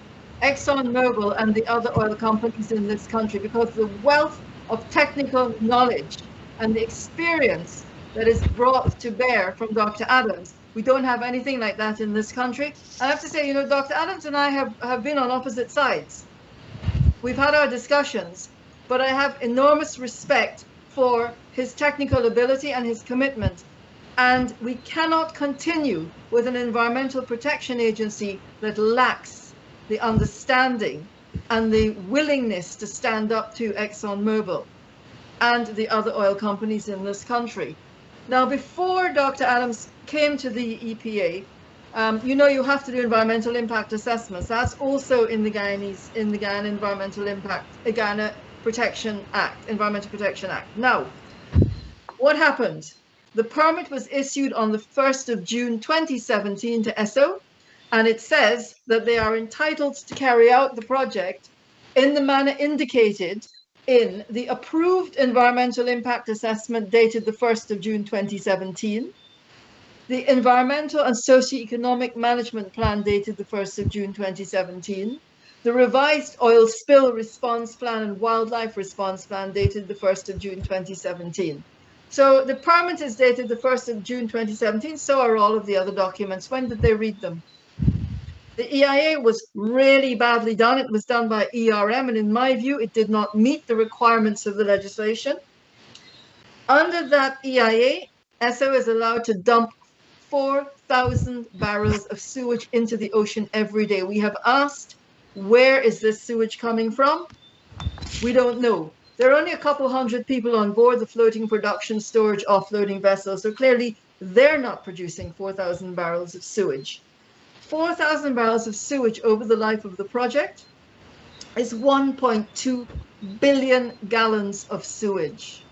ExxonMobil and the other oil companies in this country, because the wealth of technical knowledge and the experience that is brought to bear from Dr. Adams, we don't have anything like that in this country. I have to say, Dr. Adams and I have been on opposite sides. We've had our discussions, but I have enormous respect for his technical ability and his commitment. And we cannot continue with an environmental protection agency that lacks the understanding and the willingness to stand up to ExxonMobil and the other oil companies in this country. Now, before Dr. Adams came to the EPA, you have to do environmental impact assessments. That's also in the Guyana Environmental Protection Act. Now, what happened? The permit was issued on the 1st of June 2017 to ESSO, and it says that they are entitled to carry out the project in the manner indicated in the approved environmental impact assessment dated the 1st of June 2017, the environmental and socio-economic management plan dated the 1st of June 2017, the revised oil spill response plan and wildlife response plan dated the 1st of June 2017. So the permit is dated the 1st of June 2017, so are all of the other documents. When did they read them? The EIA was really badly done. It was done by ERM, and in my view, it did not meet the requirements of the legislation. Under that EIA, ESSO is allowed to dump 4,000 barrels of sewage into the ocean every day. We have asked, where is this sewage coming from? We don't know. There are only a couple hundred people on board the floating production storage offloading vessel, so clearly they're not producing 4,000 barrels of sewage. 4,000 barrels of sewage over the life of the project is 1.2 billion gallons of sewage.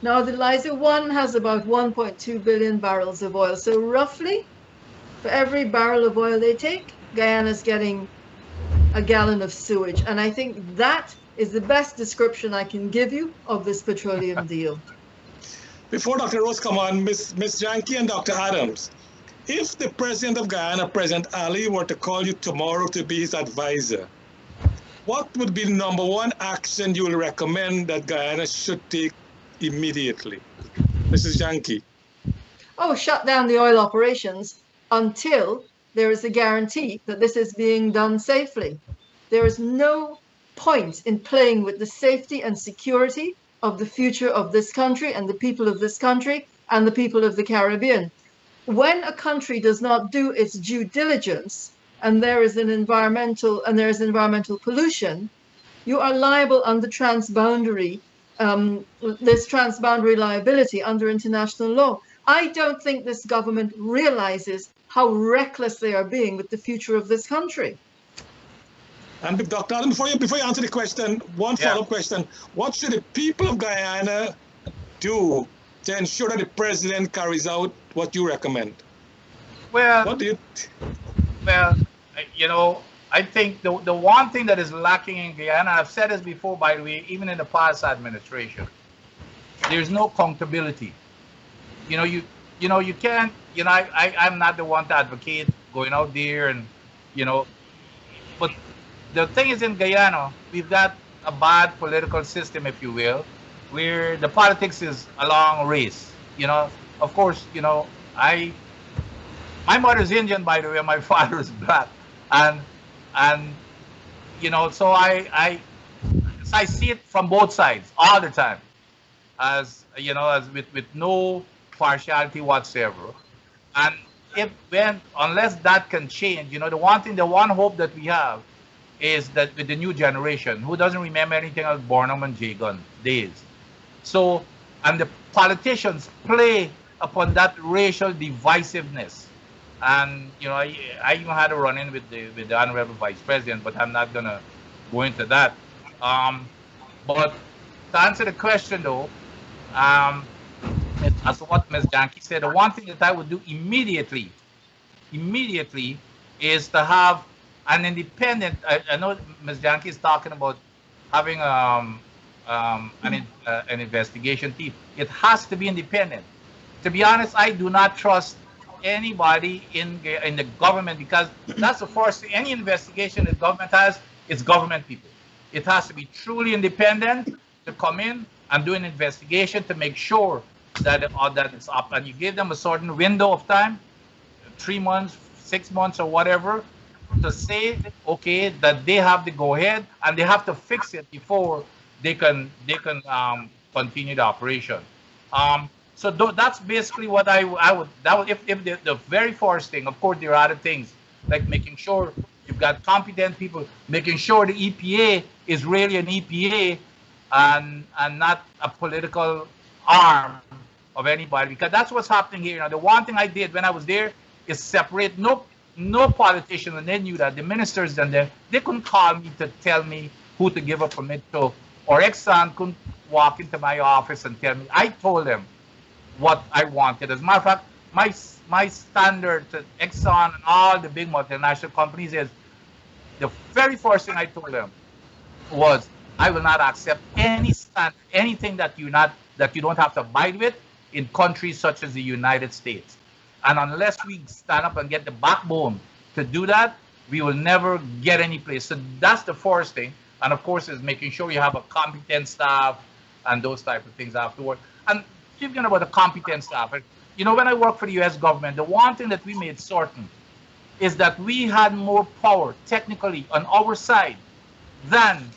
Now, the Liza 1 has about 1.2 billion barrels of oil. So roughly, for every barrel of oil they take, Guyana's getting a gallon of sewage. And I think that is the best description I can give you of this petroleum deal. Before Dr. Rose come on, Ms. Janki and Dr. Adams, if the President of Guyana, President Ali, were to call you tomorrow to be his advisor, what would be the #1 action you will recommend that Guyana should take immediately? Mrs. Janki. Oh, shut down the oil operations until there is a guarantee that this is being done safely. There is no point in playing with the safety and security of the future of this country and the people of this country and the people of the Caribbean. When a country does not do its due diligence and there is environmental pollution, you are liable under transboundary liability under international law. I don't think this government realizes how reckless they are being with the future of this country. And Dr. Adam, before you answer the question, one follow-up question. What should the people of Guyana do to ensure that the president carries out what you recommend? Well, what do you well, you know, I think the one thing that is lacking in Guyana, I've said this before, by the way, even in the past administration, there's no accountability. You know, you can't, I'm not the one to advocate going out there and, but the thing is in Guyana, we've got a bad political system, if you will, where the politics is a long race. Of course, my mother's Indian, by the way, my father is black. And so I see it from both sides all the time, as with no partiality whatsoever. And unless that can change, the one hope that we have is that with the new generation who doesn't remember anything of Barnum and Jagan days. So, and the politicians play upon that racial divisiveness. And I even had a run-in with the honorable vice president, but I'm not gonna go into that. But to answer the question though, as what Ms. Janki said, the one thing that I would do immediately is to have an independent. I know Ms. Janki is talking about having an investigation team. It has to be independent. To be honest, I do not trust anybody in the government, because that's the first thing. Any investigation that government has, it's government people. It has to be truly independent to come in and do an investigation to make sure that it's up, and you give them a certain window of time, 3 months, 6 months, or whatever, to say, okay, that they have to go ahead and they have to fix it before they can continue the operation. So that's basically what I would. If the very first thing. Of course, there are other things like making sure you've got competent people, making sure the EPA is really an EPA and not a political arm of anybody, because that's what's happening here. The one thing I did when I was there is separate. No politician, and they knew that. The ministers and they couldn't call me to tell me who to give a permit to, or Exxon couldn't walk into my office and tell me. I told them what I wanted. As a matter of fact, my standard to Exxon and all the big multinational companies is, the very first thing I told them was, I will not accept any standard, anything that you don't have to abide with in countries such as the United States. And unless we stand up and get the backbone to do that, we will never get any place. So that's the first thing. And of course, is making sure you have a competent staff and those type of things afterward. And speaking about the competent staff, when I worked for the U.S. government, the one thing that we made certain is that we had more power technically on our side than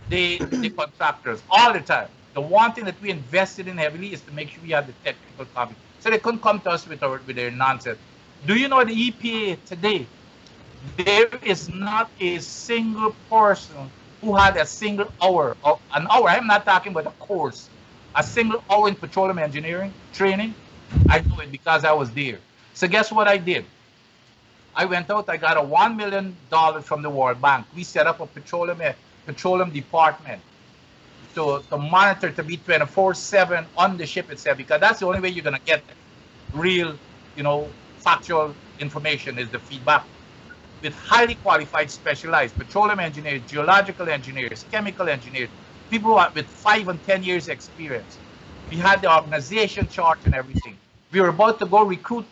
the contractors all the time. The one thing that we invested in heavily is to make sure we have the technical competence. So they couldn't come to us with their nonsense. Do you know the EPA today? There is not a single person who had a single hour, an hour. I'm not talking about a course, a single hour in petroleum engineering training. I know it because I was there. So guess what I did? I went out. I got a $1 million from the World Bank. We set up a petroleum department to monitor, to be 24/7 on the ship itself, because that's the only way you're going to get real, factual information, is the feedback, with highly qualified, specialized petroleum engineers, geological engineers, chemical engineers, people who are with 5 and 10 years experience. We had the organization chart and everything. We were about to go recruit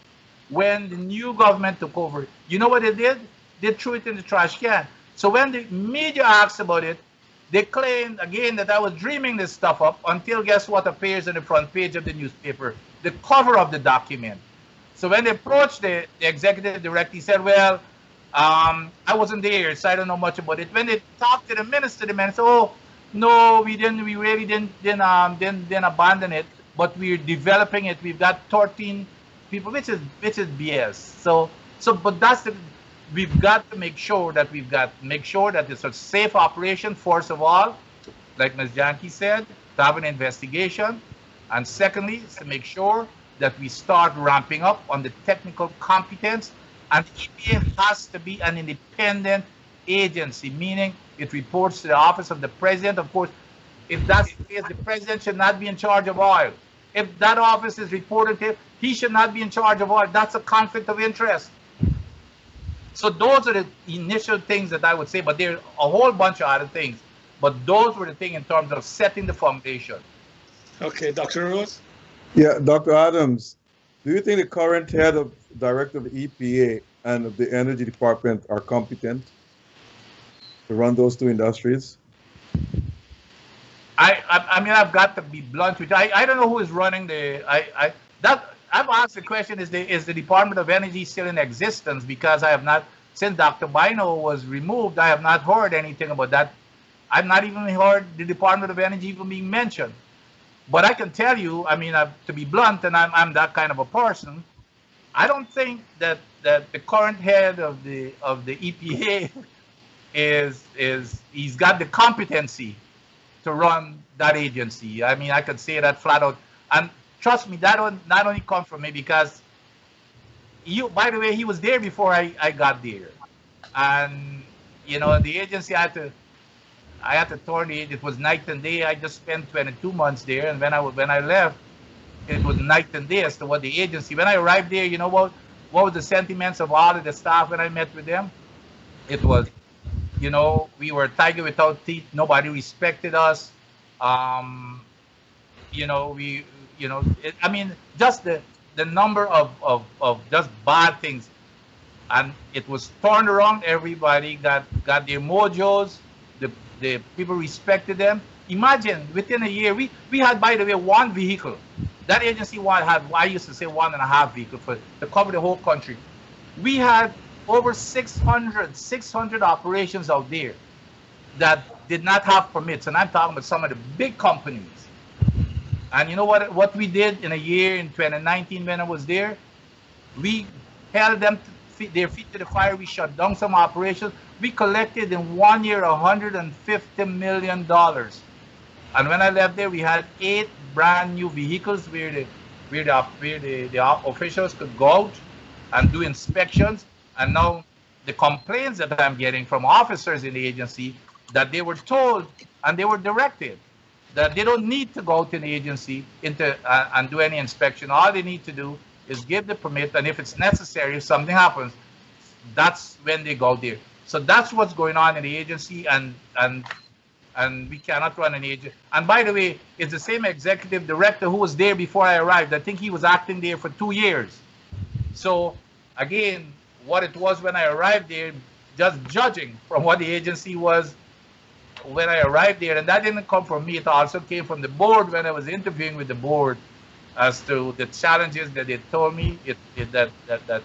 when the new government took over. You know what they did? They threw it in the trash can. So when the media asked about it, they claimed again that I was dreaming this stuff up, until guess what appears on the front page of the newspaper? The cover of the document. So when they approached the executive director, he said, well, I wasn't there, so I don't know much about it. When they talked to the minister said, oh, no, we really didn't abandon it, but we're developing it. We've got 13 people, which is BS. But that's we've got to make sure that it's a safe operation, first of all, like Ms. Janki said, to have an investigation. And secondly, to make sure that we start ramping up on the technical competence, and EPA has to be an independent agency, meaning it reports to the office of the president. Of course, if that's the case, the president should not be in charge of oil. If that office is reported to him, he should not be in charge of oil. That's a conflict of interest. So those are the initial things that I would say, but there are a whole bunch of other things. But those were the things in terms of setting the foundation. Okay, Dr. Rose? Yeah, Dr. Adams, do you think the current head of director of the EPA and of the Energy Department are competent to run those two industries? I mean, I've got to be blunt with you. I don't know who is running the. I've asked the question: Is the Department of Energy still in existence? Because I have not, since Dr. Bino was removed, I have not heard anything about that. I've not even heard the Department of Energy even being mentioned. But I can tell you, I mean, to be blunt, and I'm that kind of a person, I don't think that the current head of the EPA he's got the competency to run that agency. I mean, I could say that flat out. And trust me, that not only come from me, because by the way, he was there before I got there. And, you know, the agency I had to turn it. It was night and day. I just spent 22 months there. And when I left, it was night and day as to what the agency. When I arrived there, you know what were the sentiments of all of the staff when I met with them? It was, you know, we were tiger without teeth. Nobody respected us. You know, I mean, just the number of just bad things. And it was turned around. Everybody got their mojos. The people respected them. Imagine, within a year, we had, by the way, one vehicle. That agency had, I used to say 1.5 vehicles to cover the whole country. We had over 600 operations out there that did not have permits. And I'm talking about some of the big companies. And you know what we did in a year in 2019 when I was there? We held them their feet to the fire. We shut down some operations. We collected in 1 year $150 million. And when I left there, we had 8 brand new vehicles where the officials could go out and do inspections. And now the complaints that I'm getting from officers in the agency, that they were told and they were directed that they don't need to go out in the agency and do any inspection. All they need to do is give the permit, and if it's necessary, if something happens, that's when they go there. So that's what's going on in the agency, and we cannot run an agency. And by the way, it's the same executive director who was there before I arrived. I think he was acting there for 2 years. So again, what it was when I arrived there, just judging from what the agency was when I arrived there, and that didn't come from me, it also came from the board when I was interviewing with the board as to the challenges that they told me that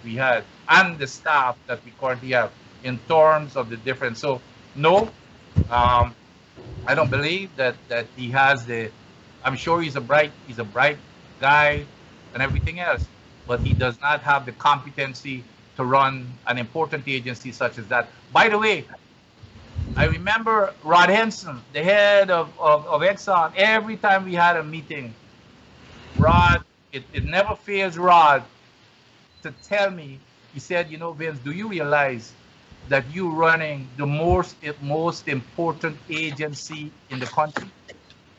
we had, and the staff that we currently have in terms of the difference. So no, I don't believe that he has the. I'm sure he's a bright guy and everything else, but he does not have the competency to run an important agency such as that. By the way, I remember Rod Henson, the head of Exxon. Every time we had a meeting, Rod, it never fails Rod to tell me, he said, you know, Vince, do you realize that you're running the most important agency in the country?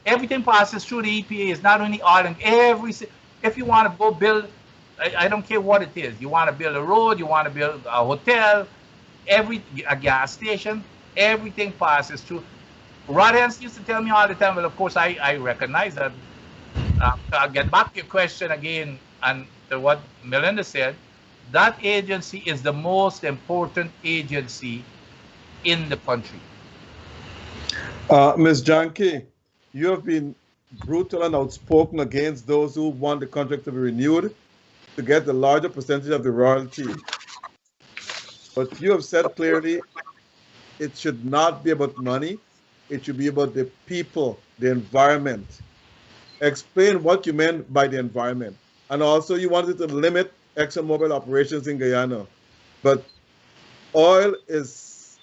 Everything passes through the EPA. It's not only oil and if you want to go build, I don't care what it is. You want to build a road, you want to build a hotel, a gas station, everything passes through. Rod Henson used to tell me all the time, well, of course, I recognize that. I'll get back to your question again and to what Melinda said. That agency is the most important agency in the country. Ms. Janki, you have been brutal and outspoken against those who want the contract to be renewed to get the larger percentage of the royalty. But you have said clearly it should not be about money. It should be about the people, the environment. Explain what you meant by the environment. And also you wanted to limit ExxonMobil operations in Guyana. But oil is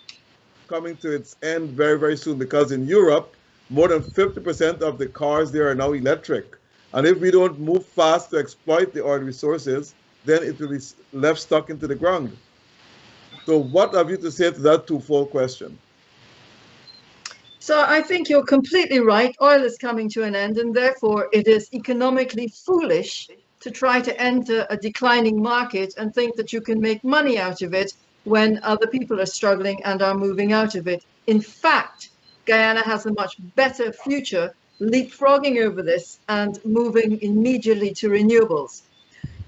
coming to its end very, very soon, because in Europe, more than 50% of the cars there are now electric. And if we don't move fast to exploit the oil resources, then it will be left stuck into the ground. So what have you to say to that twofold question? So I think you're completely right. Oil is coming to an end, and therefore it is economically foolish to try to enter a declining market and think that you can make money out of it when other people are struggling and are moving out of it. In fact, Guyana has a much better future leapfrogging over this and moving immediately to renewables.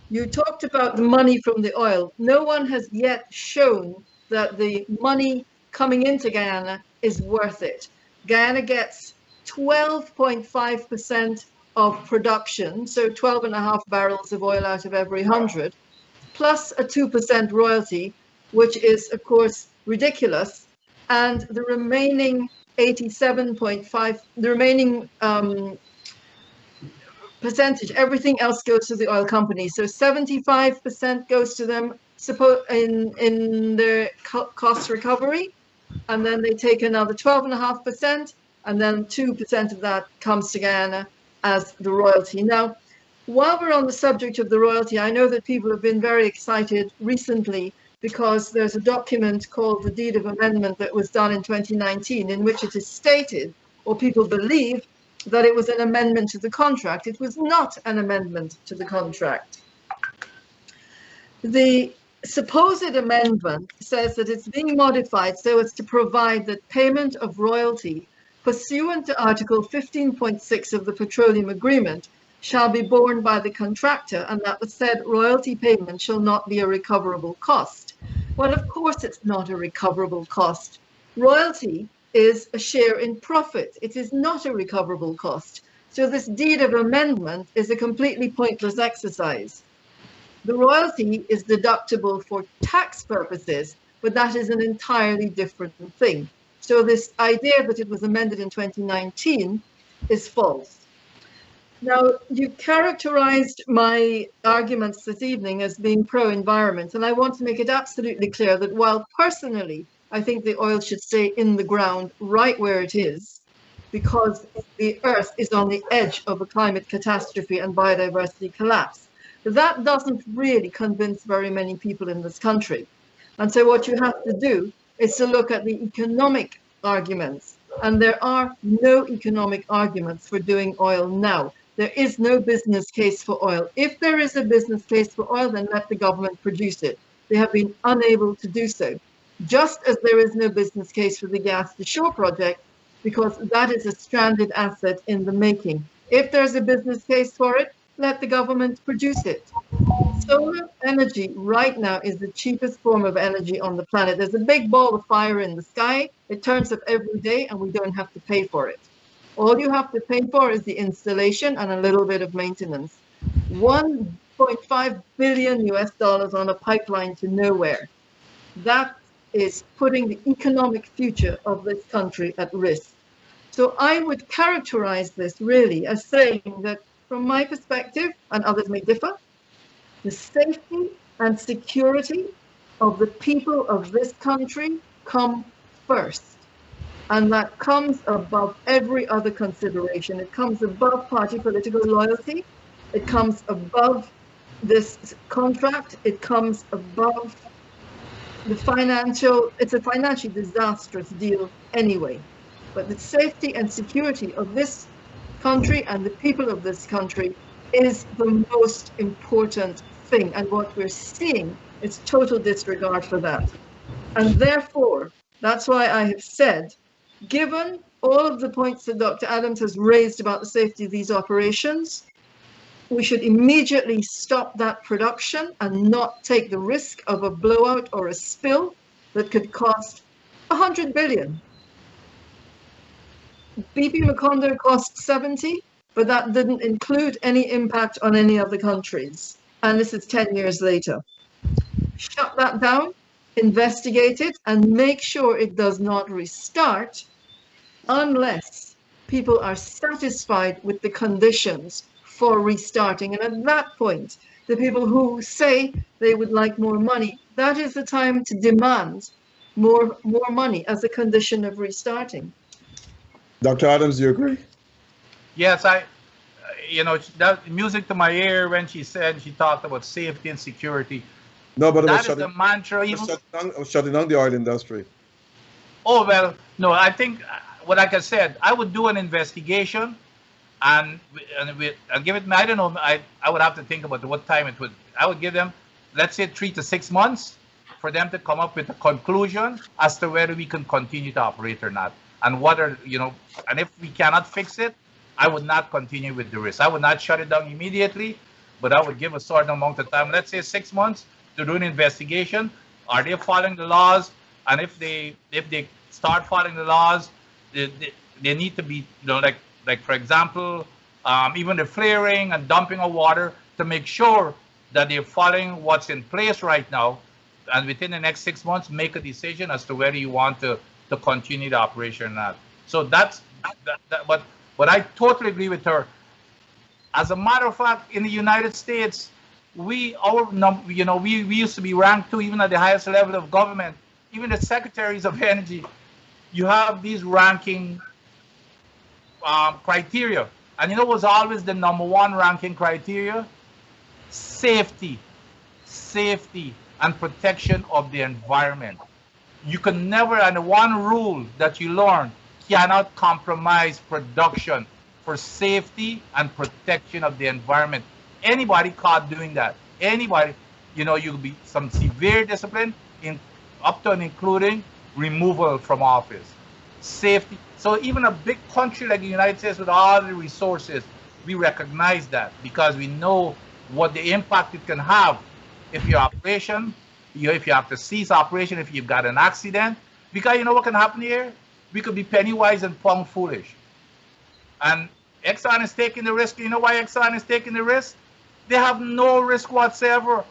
You talked about the money from the oil. No one has yet shown that the money coming into Guyana is worth it. Guyana gets 12.5% of production, so 12.5 barrels of oil out of every 100, plus a 2% royalty, which is, of course, ridiculous. And the remaining 87.5, the remaining percentage, everything else goes to the oil companies. So 75% goes to them in their cost recovery, and then they take another 12.5%, and then 2% of that comes to Guyana as the royalty. Now, while we're on the subject of the royalty, I know that people have been very excited recently because there's a document called the Deed of Amendment that was done in 2019, in which it is stated, or people believe, that it was an amendment to the contract. It was not an amendment to the contract. The supposed amendment says that it's being modified so as to provide that payment of royalty pursuant to Article 15.6 of the Petroleum Agreement shall be borne by the contractor, and that the said royalty payment shall not be a recoverable cost. Well, of course it's not a recoverable cost. Royalty is a share in profit. It is not a recoverable cost. So this deed of amendment is a completely pointless exercise. The royalty is deductible for tax purposes, but that is an entirely different thing. So this idea that it was amended in 2019 is false. Now, you characterized my arguments this evening as being pro-environment, and I want to make it absolutely clear that while personally I think the oil should stay in the ground right where it is, because the Earth is on the edge of a climate catastrophe and biodiversity collapse, that doesn't really convince very many people in this country. And so what you have to do is to look at the economic arguments, and there are no economic arguments for doing oil now. There is no business case for oil. If there is a business case for oil, then let the government produce it. They have been unable to do so. Just as there is no business case for the gas to shore project, because that is a stranded asset in the making. If there's a business case for it, let the government produce it. Solar energy right now is the cheapest form of energy on the planet. There's a big ball of fire in the sky. It turns up every day and we don't have to pay for it. All you have to pay for is the installation and a little bit of maintenance. $1.5 billion on a pipeline to nowhere. That is putting the economic future of this country at risk. So I would characterize this really as saying that from my perspective, and others may differ, the safety and security of the people of this country come first. And that comes above every other consideration. It comes above party political loyalty. It comes above this contract. It comes above the financial, it's a financially disastrous deal anyway. But the safety and security of this country and the people of this country is the most important thing. And what we're seeing is total disregard for that. And therefore, that's why I have said, given all of the points that Dr. Adams has raised about the safety of these operations, we should immediately stop that production and not take the risk of a blowout or a spill that could cost $100 billion. BP Macondo cost 70, but that didn't include any impact on any other countries. And this is 10 years later. Shut that down, investigate it, and make sure it does not restart unless people are satisfied with the conditions for restarting. And at that point, the people who say they would like more money, that is the time to demand more money as a condition of restarting. Dr. Adams, do you agree? Yes, you know, that music to my ear when she talked about safety and security. No, but that is the mantra. It was shutting down the oil industry. Oh, well, no, I think, like I said, I would do an investigation and give it, I don't know, I would have to think about what time it would. I would give them, let's say, 3 to 6 months for them to come up with a conclusion as to whether we can continue to operate or not. And whether, you know, and if we cannot fix it, I would not continue with the risk. I would not shut it down immediately, but I would give a certain amount of time, let's say 6 months, to do an investigation. Are they following the laws? And if they start following the laws, they need to be, you know, like for example, even the flaring and dumping of water, to make sure that they're following what's in place right now, and within the next 6 months make a decision as to whether you want to continue the operation or not. So that's but I totally agree with her. As a matter of fact, in the United States, we used to be ranked 2 even at the highest level of government. Even the secretaries of energy, you have these ranking criteria. And you know what's always the #1 ranking criteria? Safety and protection of the environment. You can never, and one rule that you learn, cannot compromise production for safety and protection of the environment. Anybody caught doing that, anybody, you know, you'll be some severe discipline, up to and including removal from office. Safety. So even a big country like the United States with all the resources, we recognize that because we know what the impact it can have if your operation, if you have to cease operation, if you've got an accident. Because you know what can happen here? We could be penny wise and pound foolish. And Exxon is taking the risk. You know why Exxon is taking the risk? They have no risk whatsoever.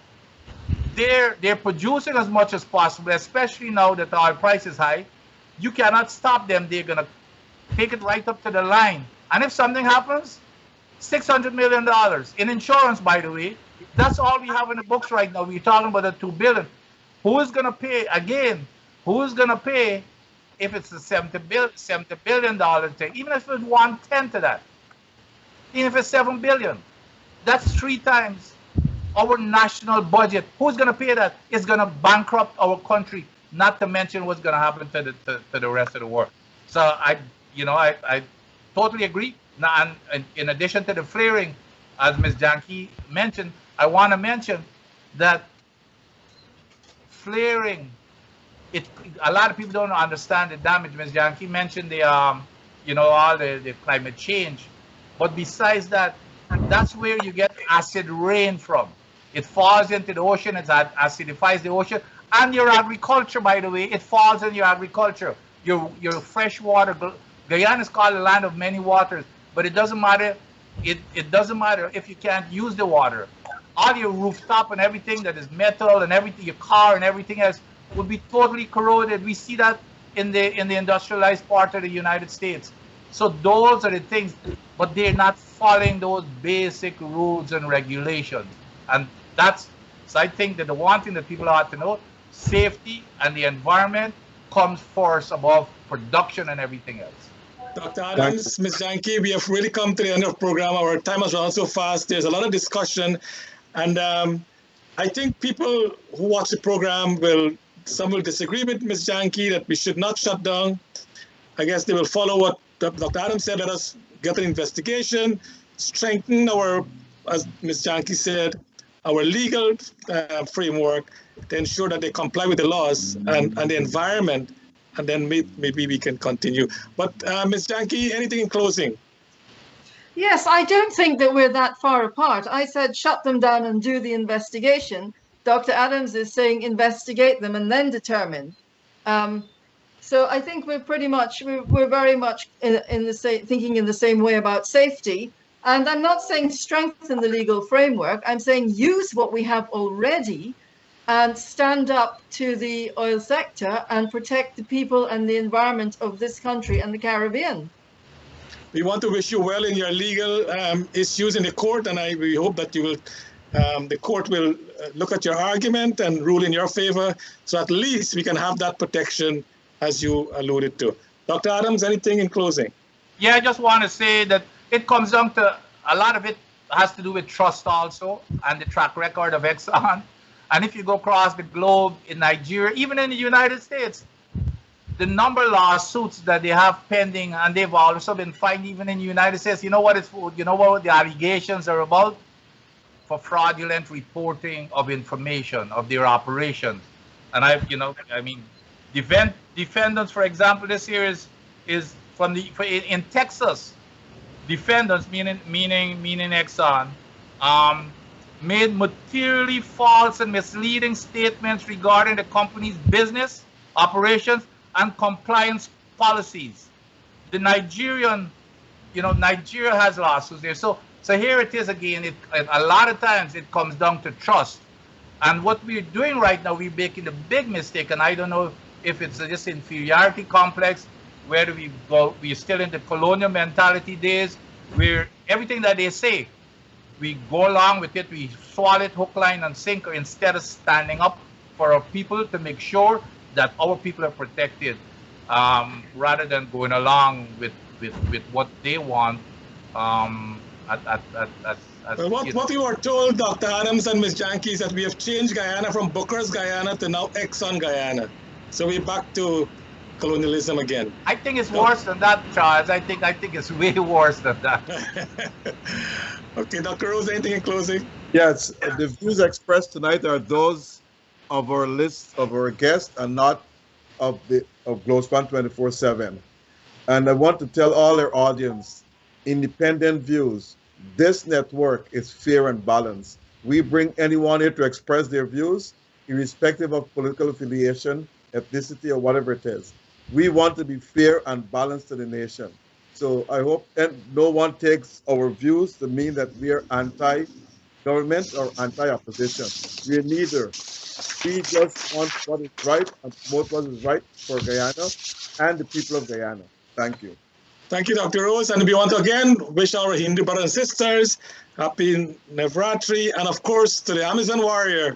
They're producing as much as possible, especially now that the oil price is high. You cannot stop them. They're going to take it right up to the line. And if something happens, $600 million in insurance, by the way. That's all we have in the books right now. We're talking about the $2 billion. Who is going to pay, again, who is going to pay if it's a $70 billion thing, even if it's 1/10 of that, even if it's $7 billion, that's 3 times our national budget. Who's going to pay that? It's going to bankrupt our country, not to mention what's going to happen to the rest of the world. So I totally agree. Now, and in addition to the flaring, as Ms. Janki mentioned, I want to mention that flaring, a lot of people don't understand the damage. Ms. Janki mentioned the all the climate change, but besides that, that's where you get acid rain from. It falls into the ocean, it acidifies the ocean, and your agriculture, by the way, it falls in your agriculture. Your fresh water. Guyana is called the land of many waters, but it doesn't matter. It doesn't matter if you can't use the water. All your rooftop and everything that is metal and everything, your car and everything else, would be totally corroded. We see that in the industrialized part of the United States. So those are the things, but they're not following those basic rules and regulations. And so I think that the one thing that people ought to know, safety and the environment comes first above production and everything else. Dr. Adams, Ms. Janki, we have really come to the end of the program. Our time has run so fast. There's a lot of discussion. And I think people who watch the program some will disagree with Ms. Janki that we should not shut down. I guess they will follow what Dr. Adams said. Let us get an investigation, strengthen as Ms. Janki said, our legal framework to ensure that they comply with the laws and the environment, and then maybe we can continue. But Ms. Janki, anything in closing? Yes, I don't think that we're that far apart. I said shut them down and do the investigation. Dr. Adams is saying investigate them and then determine. So I think we're very much in the same, thinking in the same way about safety. And I'm not saying strengthen the legal framework. I'm saying use what we have already and stand up to the oil sector and protect the people and the environment of this country and the Caribbean. We want to wish you well in your legal issues in the court, and we hope that the court will look at your argument and rule in your favor, so at least we can have that protection as you alluded to. Dr. Adams, anything in closing? Yeah, I just want to say that it comes down to a lot of it has to do with trust also, and the track record of Exxon. And if you go across the globe, in Nigeria, even in the United States, the number of lawsuits that they have pending, and they've also been fined even in the United States. You know what the allegations are about? For fraudulent reporting of information of their operations. And defendants, for example, this year is from in Texas. Defendants, meaning Exxon, made materially false and misleading statements regarding the company's business operations and compliance policies. The Nigeria has lawsuits there. So here it is again. A lot of times it comes down to trust. And what we're doing right now, we're making a big mistake. And I don't know if it's just inferiority complex, where we're still in the colonial mentality days, where everything that they say, we go along with it, we swallow it hook, line, and sinker, instead of standing up for our people to make sure that our people are protected, rather than going along with what they want. What we were told, Dr. Adams and Ms. Janki, is that we have changed Guyana from Booker's Guyana to now Exxon Guyana. So we're back to colonialism again. I think it's worse than that, Charles. I think it's way worse than that. Okay, Dr. Rose, anything in closing? Yes, the views expressed tonight are those of our list of our guests and not of Globespan 24/7. And I want to tell all our audience, independent views. This network is fair and balanced. We bring anyone here to express their views, irrespective of political affiliation, ethnicity, or whatever it is. We want to be fair and balanced to the nation. So I hope that no one takes our views to mean that we are anti-government or anti-opposition. We are neither. We just want what is right and promote what is right for Guyana and the people of Guyana. Thank you. Thank you, Dr. Rose. And we want to again wish our Hindu brothers and sisters happy Navratri, and of course to the Amazon warrior,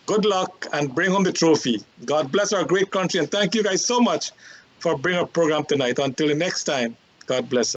good luck and bring home the trophy. God bless our great country, and thank you guys so much for bringing our program tonight. Until the next time, God bless.